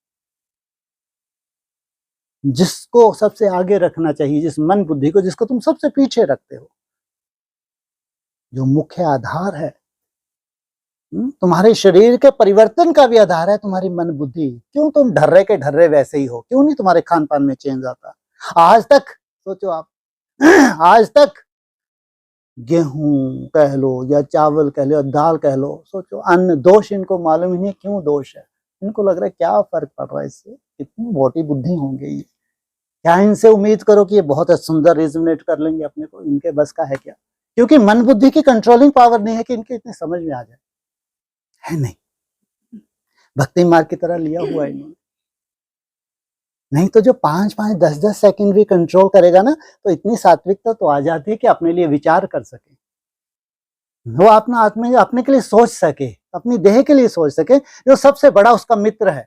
जिसको सबसे आगे रखना चाहिए, जिस मन बुद्धि को, जिसको तुम सबसे पीछे रखते हो, जो मुख्य आधार है तुम्हारे शरीर के परिवर्तन का भी आधार है तुम्हारी मन बुद्धि। क्यों तुम ढर्रे के ढर्रे वैसे ही हो? क्यों नहीं तुम्हारे खान पान में चेंज आता? आज तक सोचो आप, आज तक गेहूं कह लो या चावल कह लो या दाल कह लो, सोचो अन्न दोष इनको मालूम ही नहीं क्यों दोष है। इनको लग रहा है क्या फर्क पड़ रहा है इससे, कितनी मोटी बुद्धि होंगे ये, क्या इनसे उम्मीद करो कि ये बहुत सुंदर रिजोनेट कर लेंगे अपने को? इनके बस का है क्या? क्योंकि मन बुद्धि की कंट्रोलिंग पावर नहीं है कि इनके इतने समझ में आ जाए, है नहीं। भक्ति मार्ग की तरह लिया हुआ है इन्होंने। नहीं तो जो 5-5, 10-10 सेकंड भी कंट्रोल करेगा ना, तो इतनी सात्विकता तो आ जाती है कि अपने लिए विचार कर सके, वो अपना आत्मा अपने के लिए सोच सके, अपनी देह के लिए सोच सके, जो सबसे बड़ा उसका मित्र है।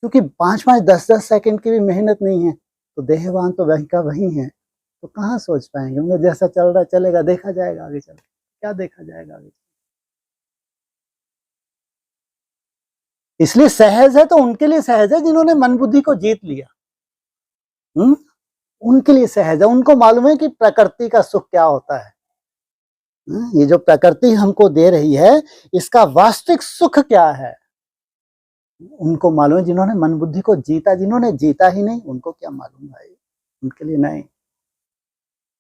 क्योंकि 5-5, 10-10 सेकंड की भी मेहनत नहीं है तो देहवान तो वही का वही है, तो कहाँ सोच पाएंगे? उन्हें जैसा चल रहा चलेगा, देखा जाएगा आगे चल, क्या देखा जाएगा आगे। इसलिए सहज है तो उनके लिए सहज है जिन्होंने मन बुद्धि को जीत लिया। उनके लिए सहज है, उनको मालूम है कि प्रकृति का सुख क्या होता है। ये जो प्रकृति हमको दे रही है, इसका वास्तविक सुख क्या है, उनको मालूम है। जिन्होंने मन बुद्धि को जीता, जिन्होंने जीता ही नहीं, उनको क्या मालूम भाई? उनके लिए नहीं।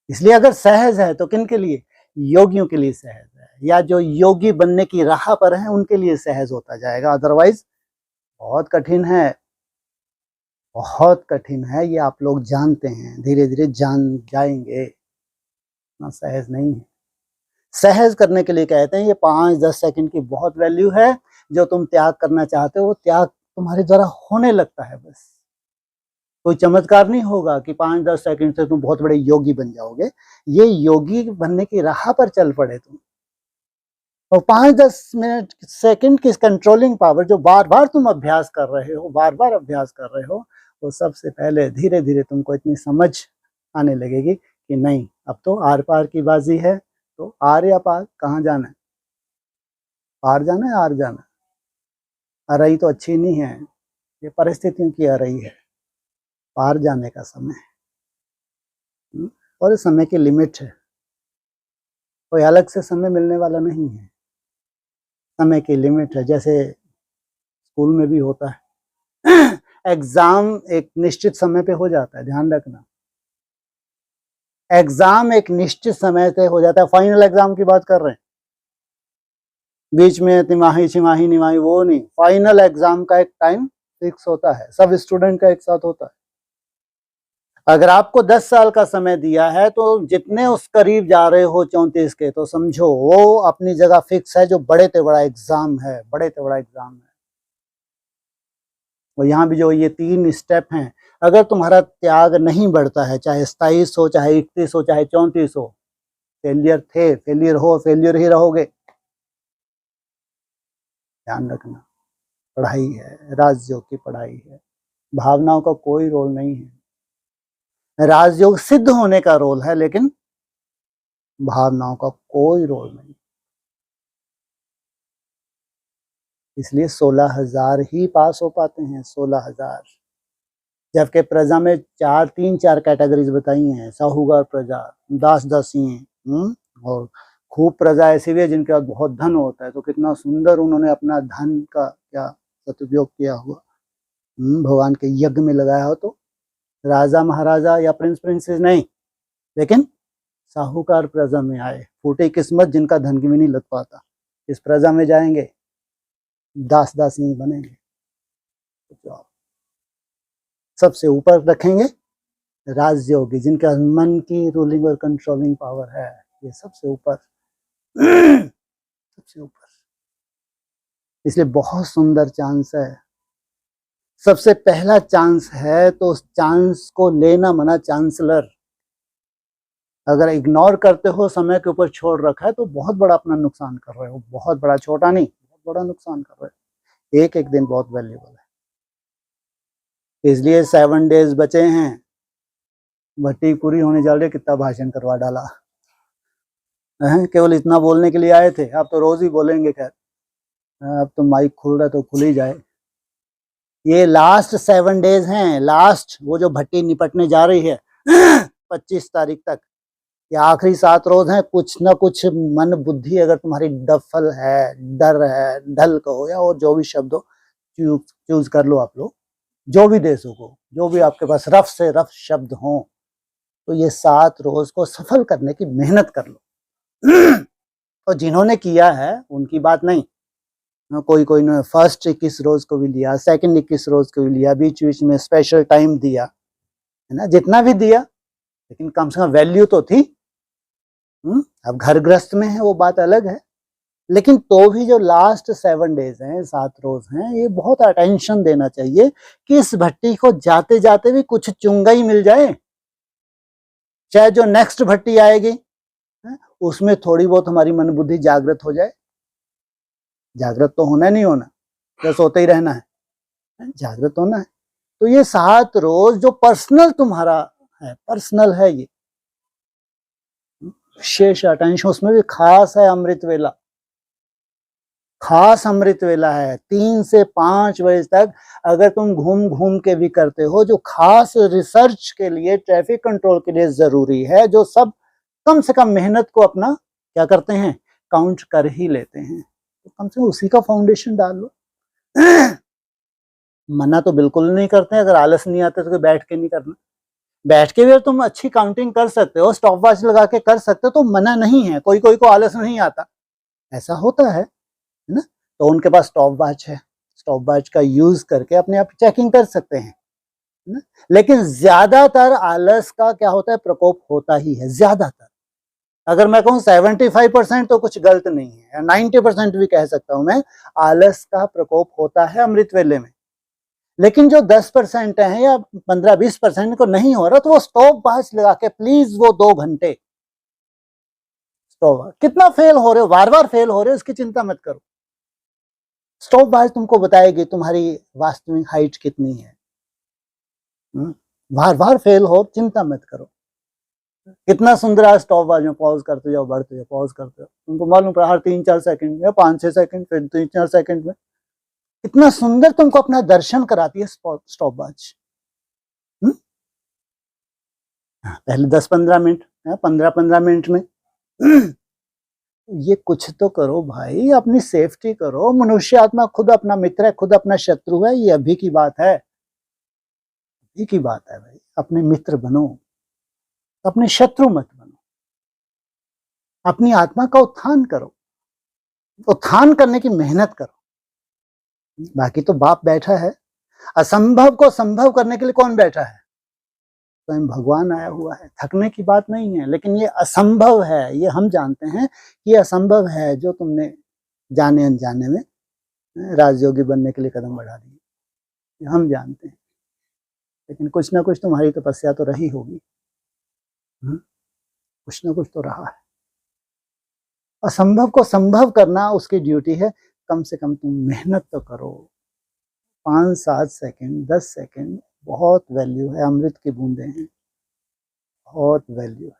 इसलिए अगर सहज है तो किन के लिए? योगियों के लिए सहज है, या जो योगी बनने की राह पर है उनके लिए सहज होता जाएगा। अदरवाइज बहुत कठिन है, बहुत कठिन है, ये आप लोग जानते हैं, धीरे धीरे जान जाएंगे। इतना सहज नहीं है। सहज करने के लिए कहते हैं ये 5-10 सेकंड की बहुत वैल्यू है। जो तुम त्याग करना चाहते हो वो त्याग तुम्हारे द्वारा होने लगता है बस। कोई चमत्कार नहीं होगा कि 5-10 सेकंड से तुम बहुत बड़े योगी बन जाओगे। ये योगी बनने की राह पर चल पड़े तुम। और 5-10 मिनट सेकंड की कंट्रोलिंग पावर जो बार बार तुम अभ्यास कर रहे हो, बार बार अभ्यास कर रहे हो, वो सबसे पहले धीरे धीरे तुमको इतनी समझ आने लगेगी कि नहीं, अब तो आर पार की बाजी है। तो आर या पार, कहाँ जाना है? पार जाना है, आर जाना है? अरई तो अच्छी नहीं है, ये परिस्थितियों की अरई है। पार जाने का समय है। और समय की लिमिट है, कोई अलग से समय मिलने वाला नहीं है। समय की लिमिट है, जैसे स्कूल में भी होता है। एग्जाम एक निश्चित समय पे हो जाता है, ध्यान रखना। एग्जाम एक निश्चित समय पे हो जाता है। फाइनल एग्जाम की बात कर रहे हैं, बीच में तिमाही छिमाही निमाही वो नहीं। फाइनल एग्जाम का एक टाइम फिक्स होता है, सब स्टूडेंट का एक साथ होता है। अगर आपको 10 साल का समय दिया है तो जितने उस करीब जा रहे हो 34 के, तो समझो वो अपनी जगह फिक्स है, जो बड़े से बड़ा एग्जाम है, बड़े से बड़ा एग्जाम है। और यहाँ भी जो ये 3 स्टेप हैं, अगर तुम्हारा त्याग नहीं बढ़ता है, चाहे 27 हो, चाहे 31 हो, चाहे 34 हो, फेलियर थे, फेलियर हो, फेलियर ही रहोगे। ध्यान रखना, पढ़ाई है, राजयोग की पढ़ाई है, भावनाओं का कोई रोल नहीं है। राजयोग सिद्ध होने का रोल है, लेकिन भावनाओं का कोई रोल नहीं। इसलिए 16,000 ही पास हो पाते हैं, 16,000। जबकि प्रजा में 4 कैटेगरीज बताई हैं, साहूकार प्रजा, दास दासी, और खूब प्रजा ऐसी भी है जिनके पास बहुत धन होता है। तो कितना सुंदर उन्होंने अपना धन का क्या सदुपयोग किया हुआ, भगवान के यज्ञ में लगाया हो। तो राजा महाराजा या प्रिंस प्रिंसेस नहीं, लेकिन साहूकार प्रजा में आए। फूटी किस्मत जिनका धन की भी नहीं लग पाता, इस प्रजा में जाएंगे, दास दासी नहीं बनेंगे। तो सबसे ऊपर रखेंगे राजयोगी, जिनका मन की रूलिंग और कंट्रोलिंग पावर है, ये सबसे ऊपर। सबसे ऊपर। इसलिए बहुत सुंदर चांस है, सबसे पहला चांस है, तो उस चांस को लेना मना चांसलर। अगर इग्नोर करते हो, समय के ऊपर छोड़ रखा है, तो बहुत बड़ा अपना नुकसान कर रहे हो। बहुत बड़ा, छोटा नहीं, बहुत बड़ा नुकसान कर रहे हो। एक एक दिन बहुत वैल्यूबल है। इसलिए 7 डेज बचे हैं, भट्टी पूरी होने जा रही है। कितना भाषण करवा डाला है, केवल इतना बोलने के लिए आए थे। आप तो रोज ही बोलेंगे। खैर, अब तो माइक खुल रहा है तो खुल ही जाए। ये लास्ट 7 डेज हैं, लास्ट, वो जो भट्टी निपटने जा रही है 25 तारीख तक। ये आखिरी 7 रोज हैं। कुछ ना कुछ मन बुद्धि अगर तुम्हारी डफल है, डर है, ढल कहो, या और जो भी शब्द हो चूज कर लो आप लोग, जो भी दे सको, जो भी आपके पास रफ से रफ शब्द हो, तो ये 7 रोज को सफल करने की मेहनत कर लो। और जिन्होंने किया है उनकी बात नहीं, कोई कोई ने फर्स्ट 21 रोज को भी लिया, सेकंड 21 रोज को भी लिया, बीच बीच में स्पेशल टाइम दिया, है ना, जितना भी दिया, लेकिन कम से कम वैल्यू तो थी। अब घर ग्रस्त में है, वो बात अलग है, लेकिन तो भी जो लास्ट 7 डेज हैं, 7 रोज हैं, ये बहुत अटेंशन देना चाहिए कि इस भट्टी को जाते जाते भी कुछ चुंगा ही मिल जाए। चाहे जो नेक्स्ट भट्टी आएगी उसमें थोड़ी बहुत हमारी मन बुद्धि जागृत हो जाए। जागृत तो होना नहीं होना, या सोते ही रहना है, जागृत होना है। तो ये 7 रोज जो पर्सनल तुम्हारा है, पर्सनल है, ये विशेष अटेंशन उसमें भी खास है। अमृत वेला, खास अमृत वेला है। 3 से 5 बजे तक अगर तुम घूम घूम के भी करते हो, जो खास रिसर्च के लिए, ट्रैफिक कंट्रोल के लिए जरूरी है, जो सब कम से कम मेहनत को अपना क्या करते हैं, काउंट कर ही लेते हैं, तो कम से कम उसी का फाउंडेशन डाल लो। मना तो बिल्कुल नहीं करते। अगर आलस नहीं आता तो बैठ के नहीं करना। बैठ के भी तुम अच्छी काउंटिंग कर सकते हो, स्टॉप वॉच लगा के कर सकते हो, तो मना नहीं है। कोई कोई को आलस नहीं आता, ऐसा होता है ना, तो उनके पास स्टॉप वॉच है, स्टॉप वॉच का यूज करके अपने आप चेकिंग कर सकते हैं ना। लेकिन ज्यादातर आलस का क्या होता है, प्रकोप होता ही है ज्यादातर। अगर मैं कहूँ 75% तो कुछ गलत नहीं है, 90% भी कह सकता हूं मैं, आलस का प्रकोप होता है अमृत वेले में। लेकिन जो 10% है या 15-20% को नहीं हो रहा, तो वो स्टॉप वॉच लगा के प्लीज वो 2 घंटे स्टॉप। कितना फेल हो रहे हो, बार बार फेल हो रहे हो, इसकी चिंता मत करो। स्टॉप वॉच तुमको बताएगी तुम्हारी वास्तविक हाइट कितनी है। बार बार फेल हो, चिंता मत करो। कितना सुंदर है, स्टॉप वॉच में पॉज करते जाओ, बढ़ते जाओ, पॉज करते जाओ, तुमको मालूम पड़ा हर 3-4 सेकंड या 5-6 सेकंड, फिर 3-4 सेकंड में इतना सुंदर तुमको अपना दर्शन कराती है स्टॉप वॉच। पहले 10-15 मिनट, 15-15 मिनट में ये कुछ तो करो भाई, अपनी सेफ्टी करो। मनुष्य आत्मा खुद अपना मित्र है, खुद अपना शत्रु है, ये अभी की बात है, अभी की बात है भाई। अपने मित्र बनो, अपने शत्रु मत बनो। अपनी आत्मा का उत्थान करो, उत्थान करने की मेहनत करो। बाकी तो बाप बैठा है, असंभव को संभव करने के लिए कौन बैठा है? स्वयं भगवान आया हुआ है। थकने की बात नहीं है, लेकिन ये असंभव है, ये हम जानते हैं कि ये असंभव है जो तुमने जाने अनजाने में राजयोगी बनने के लिए कदम बढ़ा दिए, हम जानते हैं। लेकिन कुछ ना कुछ तुम्हारी तपस्या तो रही होगी, कुछ ना कुछ तो रहा है। असंभव को संभव करना उसकी ड्यूटी है। कम से कम तुम मेहनत तो करो। 5-7 सेकंड, 10 सेकंड बहुत वैल्यू है, अमृत की बूंदें हैं, बहुत वैल्यू है।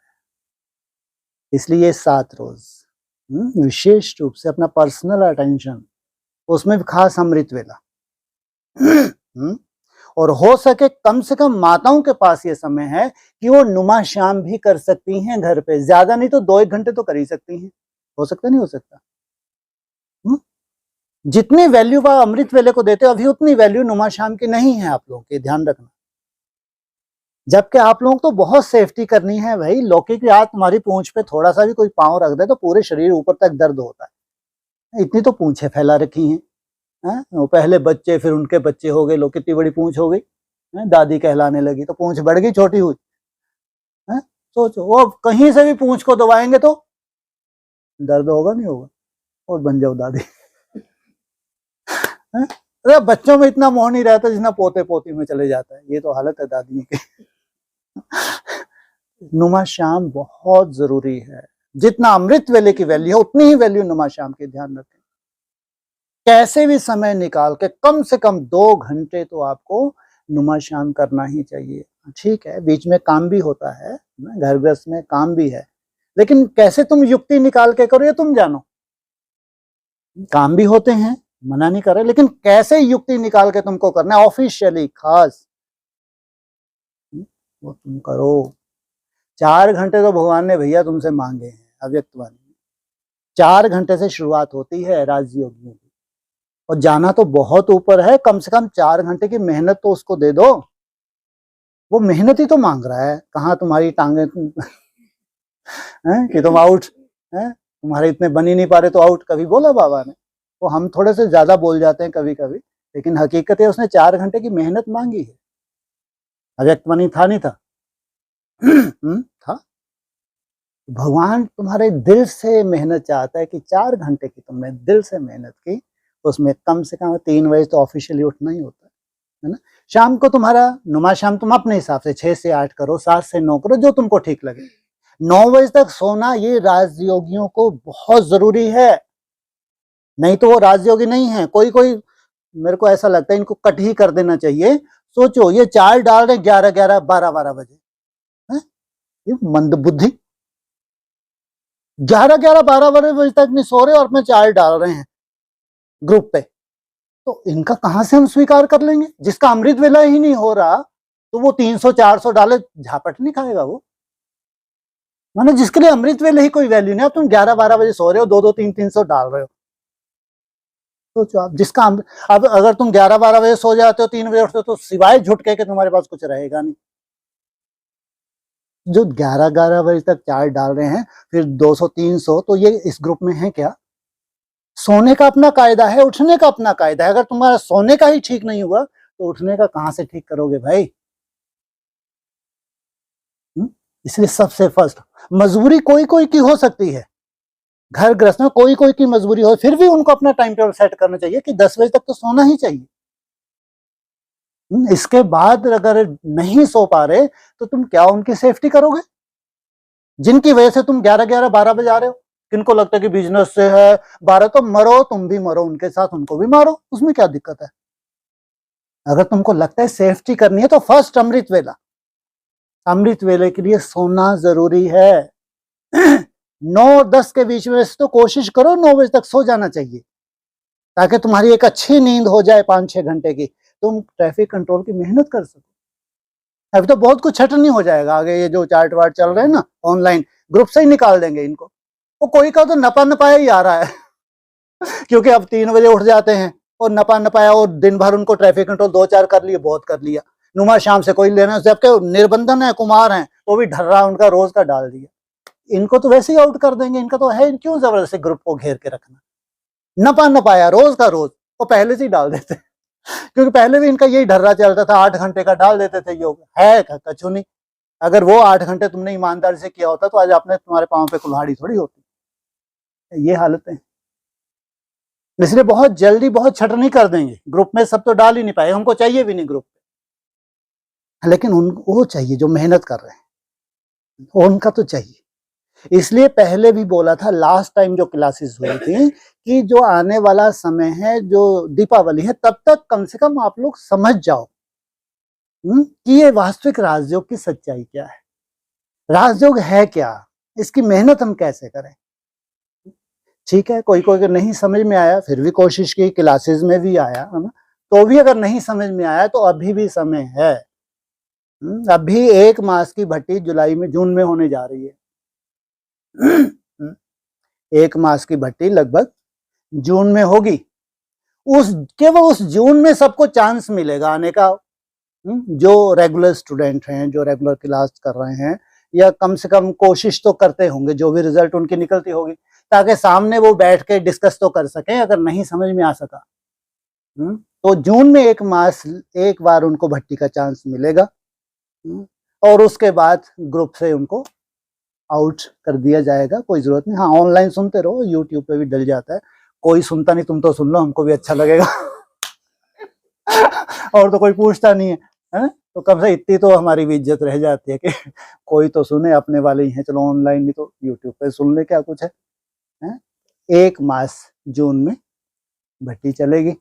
इसलिए 7 रोज विशेष रूप से अपना पर्सनल अटेंशन, उसमें भी खास अमृत वेला और हो सके कम से कम माताओं के पास ये समय है कि वो नुमा श्याम भी कर सकती हैं घर पे। ज्यादा नहीं तो 2-1 घंटे तो कर ही सकती हैं। हो सकता नहीं हो सकता? जितनी वैल्यू वह अमृत वेले को देते हो, अभी उतनी वैल्यू नुमा श्याम की नहीं है आप लोगों के, ध्यान रखना। जबकि आप लोगों को तो बहुत सेफ्टी करनी है भाई। लौकिक हाथ तुम्हारी पूंछ पे थोड़ा सा भी कोई पांव रख दे तो पूरे शरीर ऊपर तक दर्द होता है। इतनी तो पूंछें फैला रखी हैं, वो पहले बच्चे, फिर उनके बच्चे हो गए, लोग कितनी बड़ी पूंछ हो गई, दादी कहलाने लगी तो पूंछ बढ़ गई, छोटी हुई। सोचो, वो कहीं से भी पूंछ को दबाएंगे तो दर्द होगा नहीं होगा, और बन जाओ दादी। अरे बच्चों में इतना मोह नहीं रहता जितना पोते पोती में चले जाता है। ये तो हालत है दादियों की। नुमा श्याम बहुत जरूरी है। जितना अमृत वेले की वैल्यू है, उतनी ही वैल्यू नुमा श्याम की। ध्यान रखें, कैसे भी समय निकाल के कम से कम 2 घंटे तो आपको नुमा श्याम करना ही चाहिए। ठीक है, बीच में काम भी होता है, घर गृहस्थ में काम भी है, लेकिन कैसे तुम युक्ति निकाल के करो ये तुम जानो। काम भी होते हैं, मना नहीं कर रहे, लेकिन कैसे युक्ति निकाल के तुमको करना है ऑफिशियली खास, वो तुम करो। 4 घंटे तो भगवान ने भैया तुमसे मांगे हैं अव्यक्त वाणी में। 4 घंटे से शुरुआत होती है राजयोगियों की, और जाना तो बहुत ऊपर है। कम से कम 4 घंटे की मेहनत तो उसको दे दो। वो मेहनत ही तो मांग रहा है। कहाँ तुम्हारी टांगे कि तुम आउट, तुम्हारे इतने बन ही नहीं पा रहे तो आउट, कभी बोला बाबा ने? वो हम थोड़े से ज्यादा बोल जाते हैं कभी कभी, लेकिन हकीकत है उसने 4 घंटे की मेहनत मांगी है। अव्यक्त वाणी था नहीं था? था। भगवान तुम्हारे दिल से मेहनत चाहता है कि 4 घंटे की तुमने दिल से मेहनत की, उसमें कम से कम 3 बजे तो ऑफिशियली उठना ही होता है ना। शाम को तुम्हारा नुमा शाम तुम अपने हिसाब से 6 से 8 करो, 7 से 9 करो, जो तुमको ठीक लगे। 9 बजे तक सोना ये राजयोगियों को बहुत जरूरी है, नहीं तो वो राजयोगी नहीं है। कोई कोई मेरे को ऐसा लगता है इनको कट ही कर देना चाहिए। सोचो, ये चाल डाल रहे 11-11, 12-12 बजे, ये मंद बुद्धि। 11-11, 12 बजे तक नहीं सो रहे और अपने चाल डाल रहे हैं ग्रुप पे, तो इनका कहां से हम स्वीकार कर लेंगे? जिसका अमृत वेला ही नहीं हो रहा तो वो 300-400 डाले झापट नहीं खाएगा वो। माने जिसके लिए अमृत वेले ही कोई वैल्यू नहीं, अब तुम 11-12 बजे सो रहे हो, 2-2, 300 डाल रहे हो। सोचो आप, जिसका अब अगर तुम 11-12 बजे सो जाते हो, 3 बजे उठते हो, तो सिवाय झुटके के तुम्हारे पास कुछ रहेगा नहीं। जो 11-11 बजे तक चाय डाल रहे हैं, फिर 200-300, तो ये इस ग्रुप में है क्या? सोने का अपना कायदा है, उठने का अपना कायदा है। अगर तुम्हारा सोने का ही ठीक नहीं हुआ तो उठने का कहां से ठीक करोगे भाई? इसलिए सबसे फर्स्ट, मजबूरी कोई कोई की हो सकती है, घर गृहस्थ में कोई कोई की मजबूरी हो, फिर भी उनको अपना टाइम टेबल सेट करना चाहिए कि 10 बजे तक तो सोना ही चाहिए। इसके बाद अगर नहीं सो पा रहे तो तुम क्या उनकी सेफ्टी करोगे, जिनकी वजह से तुम 11-11 12 बजे आ रहे हो? किनको लगता है कि बिजनेस से है 12, तो मरो, तुम भी मरो उनके साथ, उनको भी मारो, उसमें क्या दिक्कत है? अगर तुमको लगता है सेफ्टी करनी है तो फर्स्ट अमृत वेला, अमृत वेले के लिए सोना जरूरी है। 9-10 के बीच में तो कोशिश करो 9 बजे तक सो जाना चाहिए, ताकि तुम्हारी एक अच्छी नींद हो जाए 5-6 घंटे की, तुम ट्रैफिक कंट्रोल की मेहनत कर सको। अभी तो बहुत कुछ छटनी हो जाएगा आगे, ये जो चार्ट वार्ट चल रहे हैं ना ऑनलाइन, ग्रुप से ही निकाल देंगे इनको। वो कोई का तो नपा नपाया ही आ रहा है क्योंकि अब 3 बजे उठ जाते हैं और नपा नपाया, और दिन भर उनको ट्रैफिक कंट्रोल 2-4 कर लिए, बहुत कर लिया, नुमा शाम से कोई लेना, जबकि निर्बंधन है, कुमार है, तो भी ढर्रा उनका रोज का डाल दिया। इनको तो वैसे ही आउट कर देंगे, इनका तो है, क्यों जबरदस्ती ग्रुप को घेर के रखना? नपा नपाया रोज का रोज, वो पहले से ही डाल देते क्योंकि पहले भी इनका यही ढर्रा चलता था, 8 घंटे का डाल देते थे योग, है कछु नहीं। अगर वो 8 घंटे तुमने ईमानदारी से किया होता तो आज आपने, तुम्हारे पांव पे कुल्हाड़ी थोड़ी होती। ये हालत है, इसलिए बहुत जल्दी बहुत छटनी कर देंगे। ग्रुप में सब तो डाल ही नहीं पाए, हमको चाहिए भी नहीं ग्रुप पे, लेकिन उनको चाहिए जो मेहनत कर रहे हैं, उनका तो चाहिए। इसलिए पहले भी बोला था लास्ट टाइम जो क्लासेस हुई थी कि जो आने वाला समय है, जो दीपावली है, तब तक कम से कम आप लोग समझ जाओ कि ये वास्तविक राजयोग की सच्चाई क्या है, राजयोग है क्या, इसकी मेहनत हम कैसे करें। ठीक है, कोई कोई अगर नहीं समझ में आया, फिर भी कोशिश की, क्लासेस में भी आया है ना, तो भी अगर नहीं समझ में आया तो अभी भी समय है। अभी 1 मास की भट्टी जून में होने जा रही है। 1 मास की भट्टी लगभग जून में होगी। केवल उस जून में सबको चांस मिलेगा आने का, जो रेगुलर स्टूडेंट हैं, जो रेगुलर क्लास कर रहे हैं, या कम से कम कोशिश तो करते होंगे, जो भी रिजल्ट उनकी निकलती होगी, ताकि सामने वो बैठ के डिस्कस तो कर सकें अगर नहीं समझ में आ सका। तो जून में 1 मास एक बार उनको भट्टी का चांस मिलेगा, और उसके बाद ग्रुप से उनको आउट कर दिया जाएगा। कोई जरूरत नहीं, हाँ ऑनलाइन सुनते रहो, यूट्यूब पे भी डल जाता है, कोई सुनता नहीं, तुम तो सुन लो, हमको भी अच्छा लगेगा और तो कोई पूछता नहीं है, तो कम से इतनी तो हमारी भी इज्जत रह जाती है कि कोई तो सुने, अपने वाले ही हैं, चलो ऑनलाइन भी तो यूट्यूब पे सुन ले, क्या कुछ है। 1 मास जून में भट्टी चलेगी,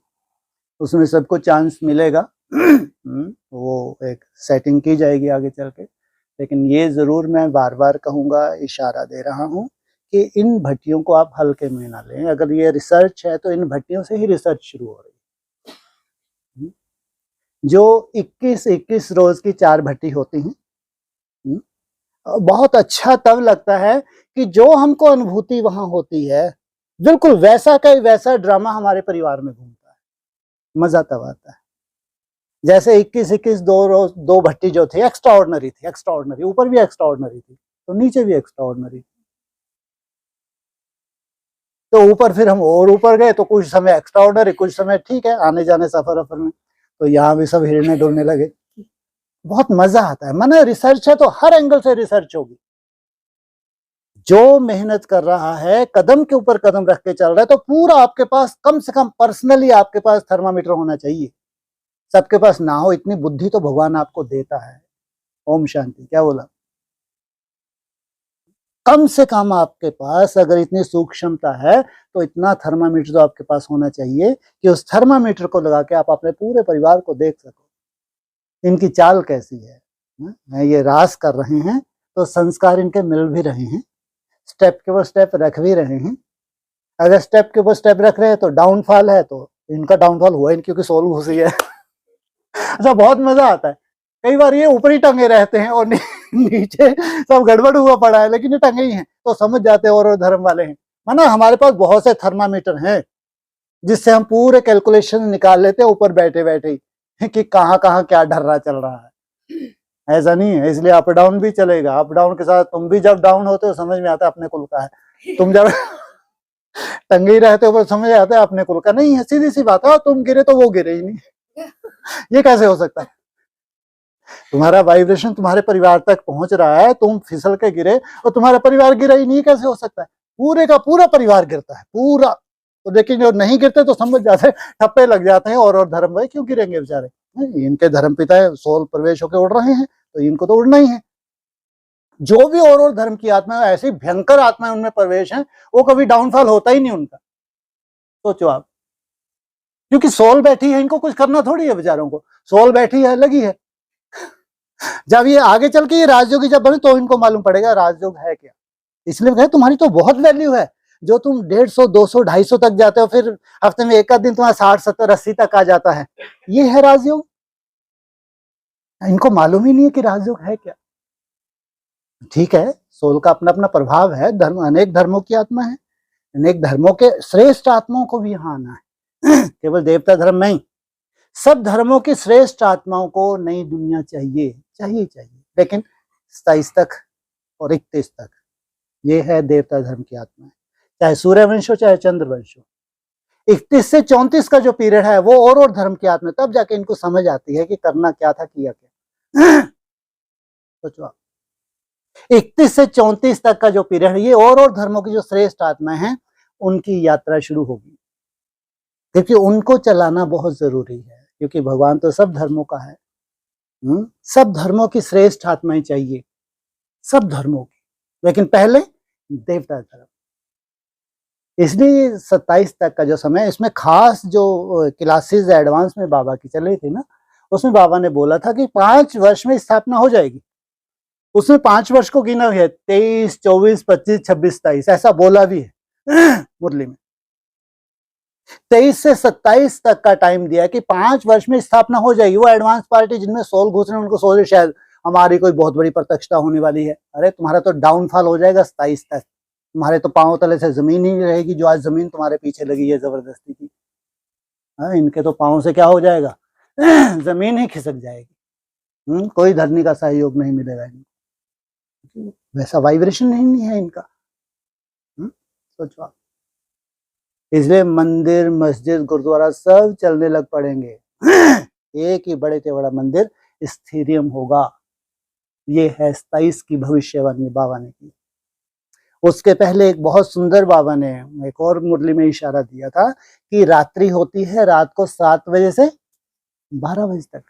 उसमें सबको चांस मिलेगा। वो एक सेटिंग की जाएगी आगे चल के, लेकिन ये जरूर मैं बार बार कहूँगा, इशारा दे रहा हूँ कि इन भट्टियों को आप हल्के में ना लें। अगर ये रिसर्च है तो इन भट्टियों से ही रिसर्च शुरू हो रही है। जो 21-21 रोज की 4 भट्टी होती हैं, बहुत अच्छा तब लगता है कि जो हमको अनुभूति वहां होती है, बिल्कुल वैसा का वैसा ड्रामा हमारे परिवार में घूमता है, मजा तब आता है। जैसे 21-21 दो भट्टी जो थी एक्स्ट्राऑर्डिनरी थी, एक्स्ट्राऑर्डिनरी, ऊपर भी एक्स्ट्राऑर्डिनरी थी तो नीचे भी एक्स्ट्राऑर्डिनरी। तो ऊपर फिर हम और ऊपर गए तो कुछ समय एक्स्ट्राऑर्डिनरी, कुछ समय ठीक है, आने जाने सफर में, तो यहाँ भी सब हिलने डुलने लगे, बहुत मजा आता है। माना रिसर्च है तो हर एंगल से रिसर्च होगी। जो मेहनत कर रहा है, कदम के ऊपर कदम रख के चल रहा है, तो पूरा आपके पास, कम से कम पर्सनली आपके पास थर्मामीटर होना चाहिए। सबके पास ना हो, इतनी बुद्धि तो भगवान आपको देता है। ओम शांति। क्या बोला? कम से कम आपके पास अगर इतनी सूक्ष्मता है तो इतना थर्मामीटर तो आपके पास होना चाहिए कि उस थर्मामीटर को लगा के आप अपने पूरे परिवार को देख सको, इनकी चाल कैसी है। ये रास कर रहे हैं तो संस्कार इनके मिल भी रहे हैं, स्टेप के ऊपर स्टेप रख भी रहे हैं। अगर स्टेप के ऊपर स्टेप रख रहे हैं तो डाउनफॉल है, तो इनका डाउनफॉल हुआ ही क्योंकि सोल घुसी है। अच्छा, बहुत मजा आता है। कई बार ये ऊपर ही टंगे रहते हैं और नीचे सब गड़बड़ हुआ पड़ा है, लेकिन ये टंगे ही हैं, तो समझ जाते हैं और धर्म वाले हैं। माना हमारे पास बहुत से थर्मामीटर हैं जिससे हम पूरे कैलकुलेशन निकाल लेते हैं ऊपर बैठे बैठे ही कि कहाँ कहाँ क्या ढर्रा चल रहा है। ऐसा नहीं है, इसलिए अप डाउन भी चलेगा। अप डाउन के साथ तुम भी जब डाउन होते हो समझ में आता है अपने कुल का है, तुम जब टंगे ही रहते हो समझ आता है अपने कुल का नहीं है। सीधी सी बात है, तुम गिरे तो वो गिरे ही नहीं। ये कैसे हो सकता है? तुम्हारा वाइब्रेशन तुम्हारे परिवार तक पहुंच रहा है, तुम फिसल के गिरे और तुम्हारा परिवार गिरा ही नहीं, कैसे हो सकता है? पूरे का पूरा परिवार गिरता है, पूरा। तो लेकिन जो नहीं गिरते तो समझ जाते, ठप्पे लग जाते हैं और धर्म भाई क्यों गिरेंगे बेचारे। इनके धर्म पिता सोल प्रवेश होकर उड़ रहे हैं, तो इनको तो उड़ना ही है। जो भी और धर्म की आत्मा ऐसी भयंकर आत्मा उनमें प्रवेश है, वो कभी डाउनफॉल होता ही नहीं उनका। सोचो आप, क्योंकि सोल बैठी है, इनको कुछ करना थोड़ी है बेचारों को, सोल बैठी है, लगी है। जब ये आगे चल के ये राजयोगी जब बने तो इनको मालूम पड़ेगा राजयोग है क्या। इसलिए कहे तुम्हारी तो बहुत वैल्यू है, जो तुम 150, 200, 250 तक जाते हो, फिर हफ्ते में एक आध दिन तुम्हारा 60, 70, 80 तक आ जाता है। ये है राजयोग। इनको मालूम ही नहीं है कि राजयोग है क्या। ठीक है, सोल का अपना अपना प्रभाव है, धर्म अनेक धर्मों की आत्मा है, अनेक धर्मों के श्रेष्ठ आत्माओं को भी यहाँ आना है। केवल देवता धर्म नहीं, सब धर्मों की श्रेष्ठ आत्माओं को नई दुनिया चाहिए, चाहिए चाहिए। लेकिन 27 तक और 31 तक ये है देवता धर्म की आत्मा है, चाहे सूर्यवंश हो चाहे चंद्रवंश हो। 31 से 34 का जो पीरियड है वो और धर्म की आत्मा, तब जाके इनको समझ आती है कि करना क्या था, किया क्या। सोचो आप, 31 से 34 तक का जो पीरियड है, ये और धर्मों की जो श्रेष्ठ आत्मा है उनकी यात्रा शुरू होगी, क्योंकि उनको चलाना बहुत जरूरी है, क्योंकि भगवान तो सब धर्मों का है। सब धर्मों की श्रेष्ठ आत्माएं चाहिए, सब धर्मों की, लेकिन पहले देवता धर्म। इसलिए 27 तक का जो समय, इसमें खास जो क्लासेस एडवांस में बाबा की चल रही थी ना, उसमें बाबा ने बोला था कि 5 वर्ष में स्थापना हो जाएगी। उसमें 5 वर्ष को गिना है, 23, 24, 25, 26, 27, ऐसा बोला भी है मुरली में। 23 से 27 तक का टाइम दिया कि 5 वर्ष में स्थापना हो जाएगी। वो एडवांस पार्टी जिनमें सोल घुस रहे हैं, उनको सोच शायद हमारी कोई बहुत बड़ी प्रत्यक्षता होने वाली है। अरे तुम्हारा तो डाउनफॉल हो जाएगा 27 तक, तुम्हारे तो पांव तले से जमीन ही नहीं रहेगी, जो आज जमीन तुम्हारे पीछे लगी है जबरदस्ती की। इनके तो पांव से क्या हो जाएगा, जमीन ही खिसक जाएगी। कोई धरनी का सहयोग नहीं मिलेगा इनको, वैसा वाइब्रेशन नहीं है इनका। सोचो आप, इसलिए मंदिर, मस्जिद, गुरुद्वारा सब चलने लग पड़ेंगे। एक ही बड़े से बड़ा मंदिर स्थिरियम होगा। ये है 27 की भविष्यवाणी बाबा ने की। उसके पहले एक बहुत सुंदर बाबा ने एक और मुरली में इशारा दिया था कि रात्रि होती है रात को 7 बजे से 12 बजे तक।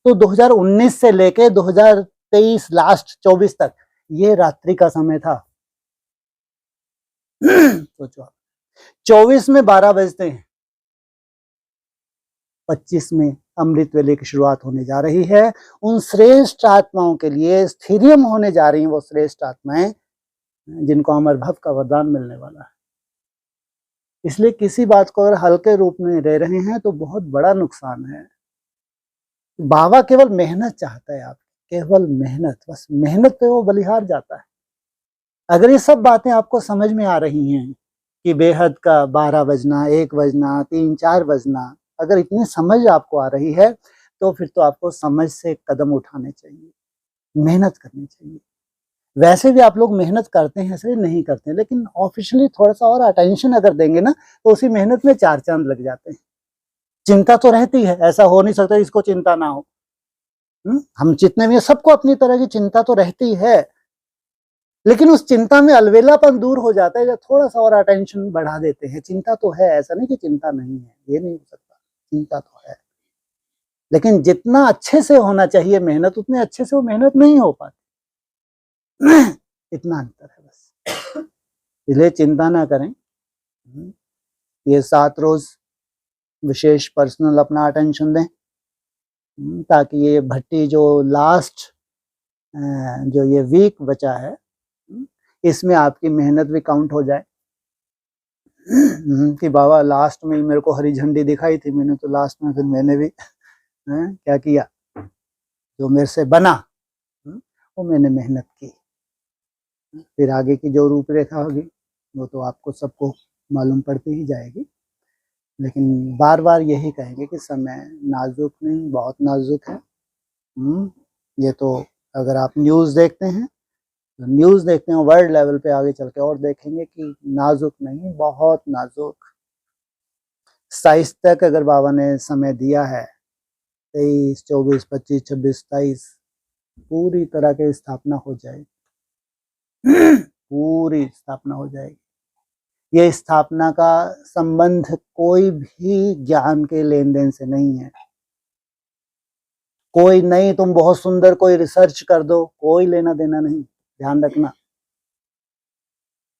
तो 2019 से लेके 2023 लास्ट 24 तक ये रात्रि का समय था। सोचो आप, 24 में 12 बजते हैं, 25 में अमृत वेले की शुरुआत होने जा रही है। उन श्रेष्ठ आत्माओं के लिए स्थिरियम होने जा रही हैं वो श्रेष्ठ आत्माएं जिनको अमर भव का वरदान मिलने वाला है। इसलिए किसी बात को अगर हल्के रूप में ले रहे हैं तो बहुत बड़ा नुकसान है। बाबा केवल मेहनत चाहता है, आप केवल मेहनत, बस मेहनत पे वो बलिहार जाता है। अगर ये सब बातें आपको समझ में आ रही हैं कि बेहद का 12 बजना, 1 बजना, 3, 4 बजना, अगर इतनी समझ आपको आ रही है तो फिर तो आपको समझ से कदम उठाने चाहिए, मेहनत करनी चाहिए। वैसे भी आप लोग मेहनत करते हैं, इसलिए नहीं करते, लेकिन ऑफिशियली थोड़ा सा और अटेंशन अगर देंगे ना तो उसी मेहनत में 4 चांद लग जाते हैं। चिंता तो रहती है, ऐसा हो नहीं सकता इसको चिंता ना हो। हम जितने भी सबको अपनी तरह की चिंता तो रहती है, लेकिन उस चिंता में अलवेलापन दूर हो जाता है जब थोड़ा सा और अटेंशन बढ़ा देते हैं। चिंता तो है, ऐसा नहीं कि चिंता नहीं है, ये नहीं हो सकता, चिंता तो है, लेकिन जितना अच्छे से होना चाहिए मेहनत, उतने अच्छे से वो मेहनत नहीं हो पाती। इतना अंतर है बस। इसलिए चिंता ना करें, ये 7 रोज विशेष पर्सनल अपना अटेंशन दें, ताकि ये भट्टी जो लास्ट जो ये वीक बचा है इसमें आपकी मेहनत भी काउंट हो जाए। कि बाबा लास्ट में मेरे को हरी झंडी दिखाई थी, मैंने तो लास्ट में फिर मैंने भी क्या किया, जो मेरे से बना वो मैंने मेहनत की। फिर आगे की जो रूपरेखा होगी वो तो आपको सबको मालूम पड़ती ही जाएगी, लेकिन बार बार यही कहेंगे कि समय नाजुक नहीं, बहुत नाजुक है। ये तो अगर आप न्यूज़ देखते हैं तो न्यूज़ देखते हैं वर्ल्ड लेवल पे, आगे चल के और देखेंगे कि नाजुक नहीं, बहुत नाजुक। 27 तक अगर बाबा ने समय दिया है, 23, 24, 25, 26, 27 पूरी तरह की स्थापना हो जाएगी। पूरी स्थापना हो जाएगी। ये स्थापना का संबंध कोई भी ज्ञान के लेन देन से नहीं है। कोई नहीं, तुम बहुत सुंदर कोई रिसर्च कर दो, कोई लेना देना नहीं, ध्यान रखना।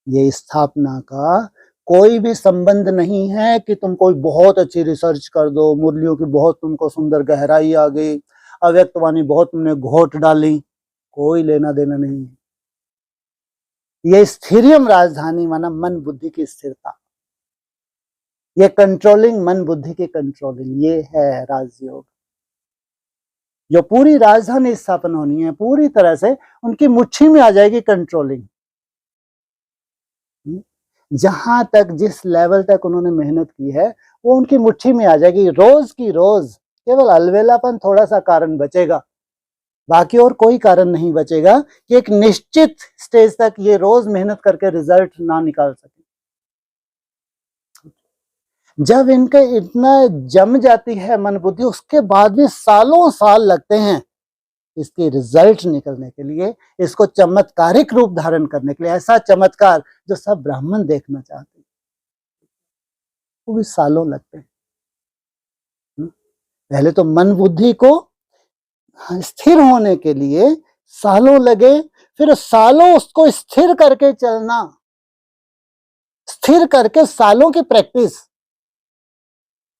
ये स्थापना का कोई भी संबंध नहीं है कि तुम कोई बहुत अच्छी रिसर्च कर दो, मुरलियों की बहुत तुमको सुंदर गहराई आ गई, अव्यक्तवाणी बहुत तुमने घोट डाली, कोई लेना देना नहीं है। ये स्थिरियम राजधानी माना मन बुद्धि की स्थिरता, ये कंट्रोलिंग, मन बुद्धि की कंट्रोलिंग, ये है राजयोग। जो पूरी राजधानी स्थापन होनी है, पूरी तरह से उनकी मुट्ठी में आ जाएगी कंट्रोलिंग। जहां तक, जिस लेवल तक उन्होंने मेहनत की है, वो उनकी मुट्ठी में आ जाएगी। रोज की रोज केवल अलवेलापन थोड़ा सा कारण बचेगा, बाकी और कोई कारण नहीं बचेगा कि एक निश्चित स्टेज तक ये रोज मेहनत करके रिजल्ट ना निकाल सके। जब इनके इतना जम जाती है मन बुद्धि, उसके बाद भी सालों साल लगते हैं इसके रिजल्ट निकलने के लिए, इसको चमत्कारिक रूप धारण करने के लिए। ऐसा चमत्कार जो सब ब्राह्मण देखना चाहते हैं, वो भी सालों लगते हैं। पहले तो मन बुद्धि को स्थिर होने के लिए सालों लगे, फिर सालों उसको स्थिर करके चलना, स्थिर करके सालों की प्रैक्टिस,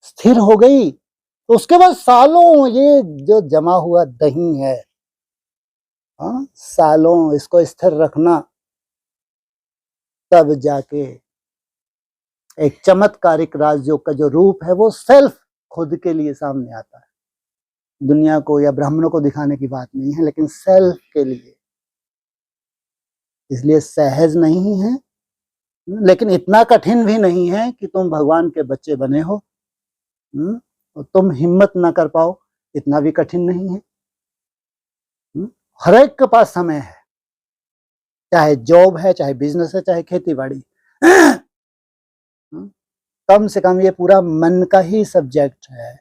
स्थिर हो गई तो उसके बाद सालों ये जो जमा हुआ दही है, सालों इसको स्थिर रखना, तब जाके एक चमत्कारिक राजयोग का जो रूप है वो सेल्फ खुद के लिए सामने आता है। दुनिया को या ब्राह्मणों को दिखाने की बात नहीं है, लेकिन सेल्फ के लिए। इसलिए सहज नहीं है, लेकिन इतना कठिन भी नहीं है कि तुम भगवान के बच्चे बने हो और तुम हिम्मत ना कर पाओ, इतना भी कठिन नहीं है। हर एक के पास समय है, चाहे जॉब है, चाहे बिजनेस है, चाहे खेती बाड़ी। कम से कम ये पूरा मन का ही सब्जेक्ट है,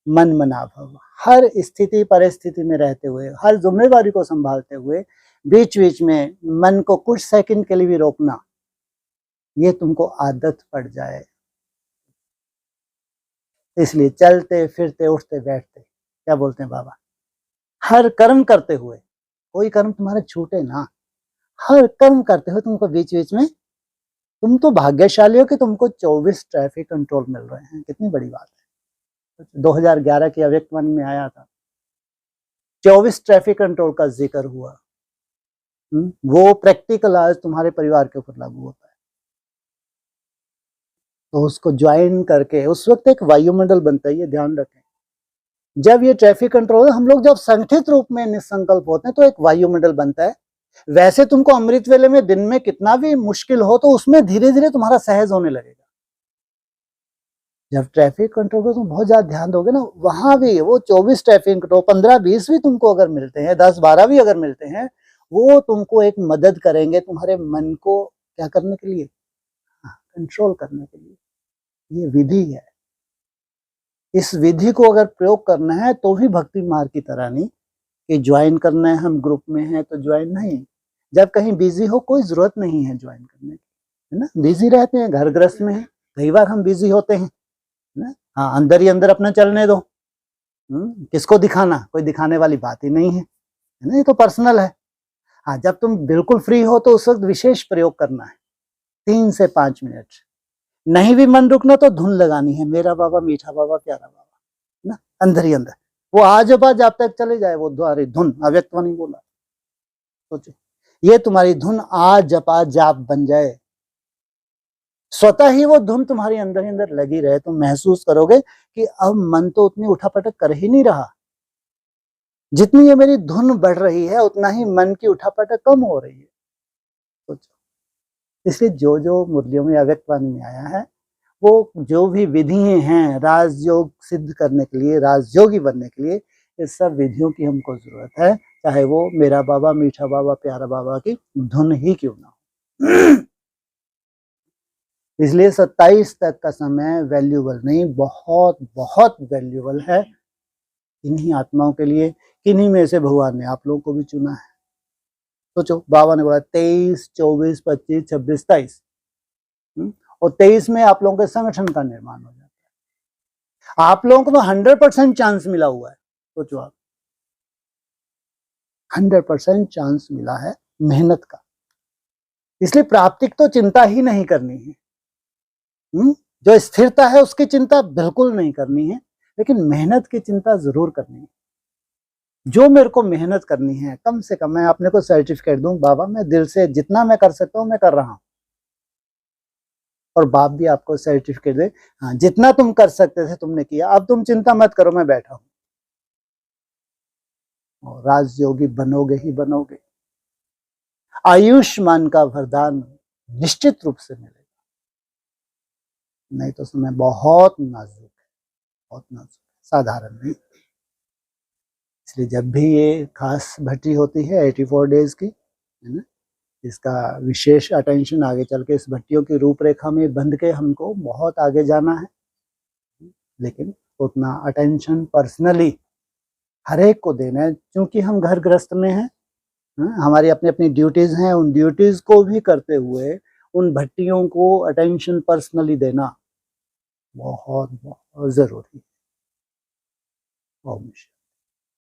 मन मनाभव। हर स्थिति परिस्थिति में रहते हुए, हर जिम्मेवारी को संभालते हुए, बीच बीच में मन को कुछ सेकंड के लिए भी रोकना, ये तुमको आदत पड़ जाए। इसलिए चलते फिरते उठते बैठते, क्या बोलते हैं बाबा, हर कर्म करते हुए, कोई कर्म तुम्हारा छूटे ना, हर कर्म करते हुए तुमको बीच बीच में, तुम तो भाग्यशाली हो कि तुमको 24 ट्रैफिक कंट्रोल मिल रहे हैं, कितनी बड़ी बात है। 2011 की अव्यक्तवाणी में आया था, 24 ट्रैफिक कंट्रोल का जिक्र हुआ। वो प्रैक्टिकल आज तुम्हारे परिवार के ऊपर लागू होता है। तो उसको ज्वाइन करके उस वक्त एक वायुमंडल बनता है, ये ध्यान रखें। जब ये ट्रैफिक कंट्रोल, हम लोग जब संगठित रूप में निसंकल्प होते हैं तो एक वायुमंडल बनता है। वैसे तुमको अमृत वेले में दिन में कितना भी मुश्किल हो तो उसमें धीरे धीरे तुम्हारा सहज होने लगेगा। जब ट्रैफिक कंट्रोल को तुम बहुत ज्यादा ध्यान दोगे ना, वहां भी वो 24 ट्रैफिक कंट्रोल, 15-20 भी तुमको अगर मिलते हैं, 10-12 भी अगर मिलते हैं, वो तुमको एक मदद करेंगे तुम्हारे मन को क्या करने के लिए, कंट्रोल करने के लिए। ये विधि है, इस विधि को अगर प्रयोग करना है तो भी भक्ति मार्ग की तरह नहीं कि ज्वाइन करना है, हम ग्रुप में हैं तो ज्वाइन नहीं। जब कहीं बिजी हो कोई जरूरत नहीं है ज्वाइन करने की, है ना। बिजी रहते हैं, घर गृहस्थ में है, कई बार हम बिजी होते हैं ना। हाँ, अंदर ही अंदर अपना चलने दो, किसको दिखाना, कोई दिखाने वाली बात ही नहीं है ना, ये तो पर्सनल है। हाँ, जब तुम बिल्कुल फ्री हो तो उस वक्त विशेष प्रयोग करना है, 3 से 5 मिनट। नहीं भी मन रुकना तो धुन लगानी है, मेरा बाबा मीठा बाबा प्यारा बाबा ना, अंदर ही अंदर। वो आज बाज आप तक चले जाए, वो द्वारी धुन, अव्यक्तवाणी बोला। सोचो, ये तुम्हारी धुन आज जपा जाप बन जाए, स्वतः ही वो धुन तुम्हारे अंदर ही अंदर लगी रहे, तुम महसूस करोगे कि अब मन तो उतनी उठापटक कर ही नहीं रहा। जितनी ये मेरी धुन बढ़ रही है उतना ही मन की उठापटक कम हो रही है। सोचो, इसलिए जो जो मुरलियों में अव्यक्तवाणी में आया है, वो जो भी विधियां हैं राजयोग सिद्ध करने के लिए, राजयोगी बनने के लिए, इस सब विधियों की हमको जरूरत है, चाहे वो मेरा बाबा मीठा बाबा प्यारा बाबा की धुन ही क्यों ना हो। इसलिए 27 तक का समय वैल्यूबल नहीं, बहुत बहुत वैल्यूबल है इन्हीं आत्माओं के लिए। किन्हीं में से भगवान ने आप लोगों को भी चुना है। सोचो, बाबा ने बोला 23, 24, 25, 26, 27, और 23 में आप लोगों के संगठन का निर्माण हो जाता है। आप लोगों को तो 100% चांस मिला हुआ है, सोचो आप, 100% चांस मिला है मेहनत का, इसलिए प्राप्ति की तो चिंता ही नहीं करनी है। जो स्थिरता है उसकी चिंता बिल्कुल नहीं करनी है, लेकिन मेहनत की चिंता जरूर करनी है। जो मेरे को मेहनत करनी है, कम से कम मैं अपने को सर्टिफिकेट दूं, बाबा मैं दिल से जितना मैं कर सकता हूं मैं कर रहा हूं, और बाप भी आपको सर्टिफिकेट दे, हाँ जितना तुम कर सकते थे तुमने किया, अब तुम चिंता मत करो, मैं बैठा हूं। और राजयोगी बनोगे ही बनोगे। आयुष्मान का वरदान निश्चित रूप से मिलेगा, नहीं तो समय बहुत नाजुक है, बहुत नाजुक है, साधारण नहीं। इसलिए जब भी ये खास भर्ती होती है 84 डेज की, है ना, इसका विशेष अटेंशन आगे चल के इस भर्तियों की रूपरेखा में बंध के हमको बहुत आगे जाना है, लेकिन उतना अटेंशन पर्सनली हर एक को देना है, क्योंकि हम घर गृहस्थ में हैं, हमारी अपनी अपनी ड्यूटीज हैं, उन ड्यूटीज को भी करते हुए उन भट्टियों को अटेंशन पर्सनली देना बहुत बहुत जरूरी है। ओम शांति।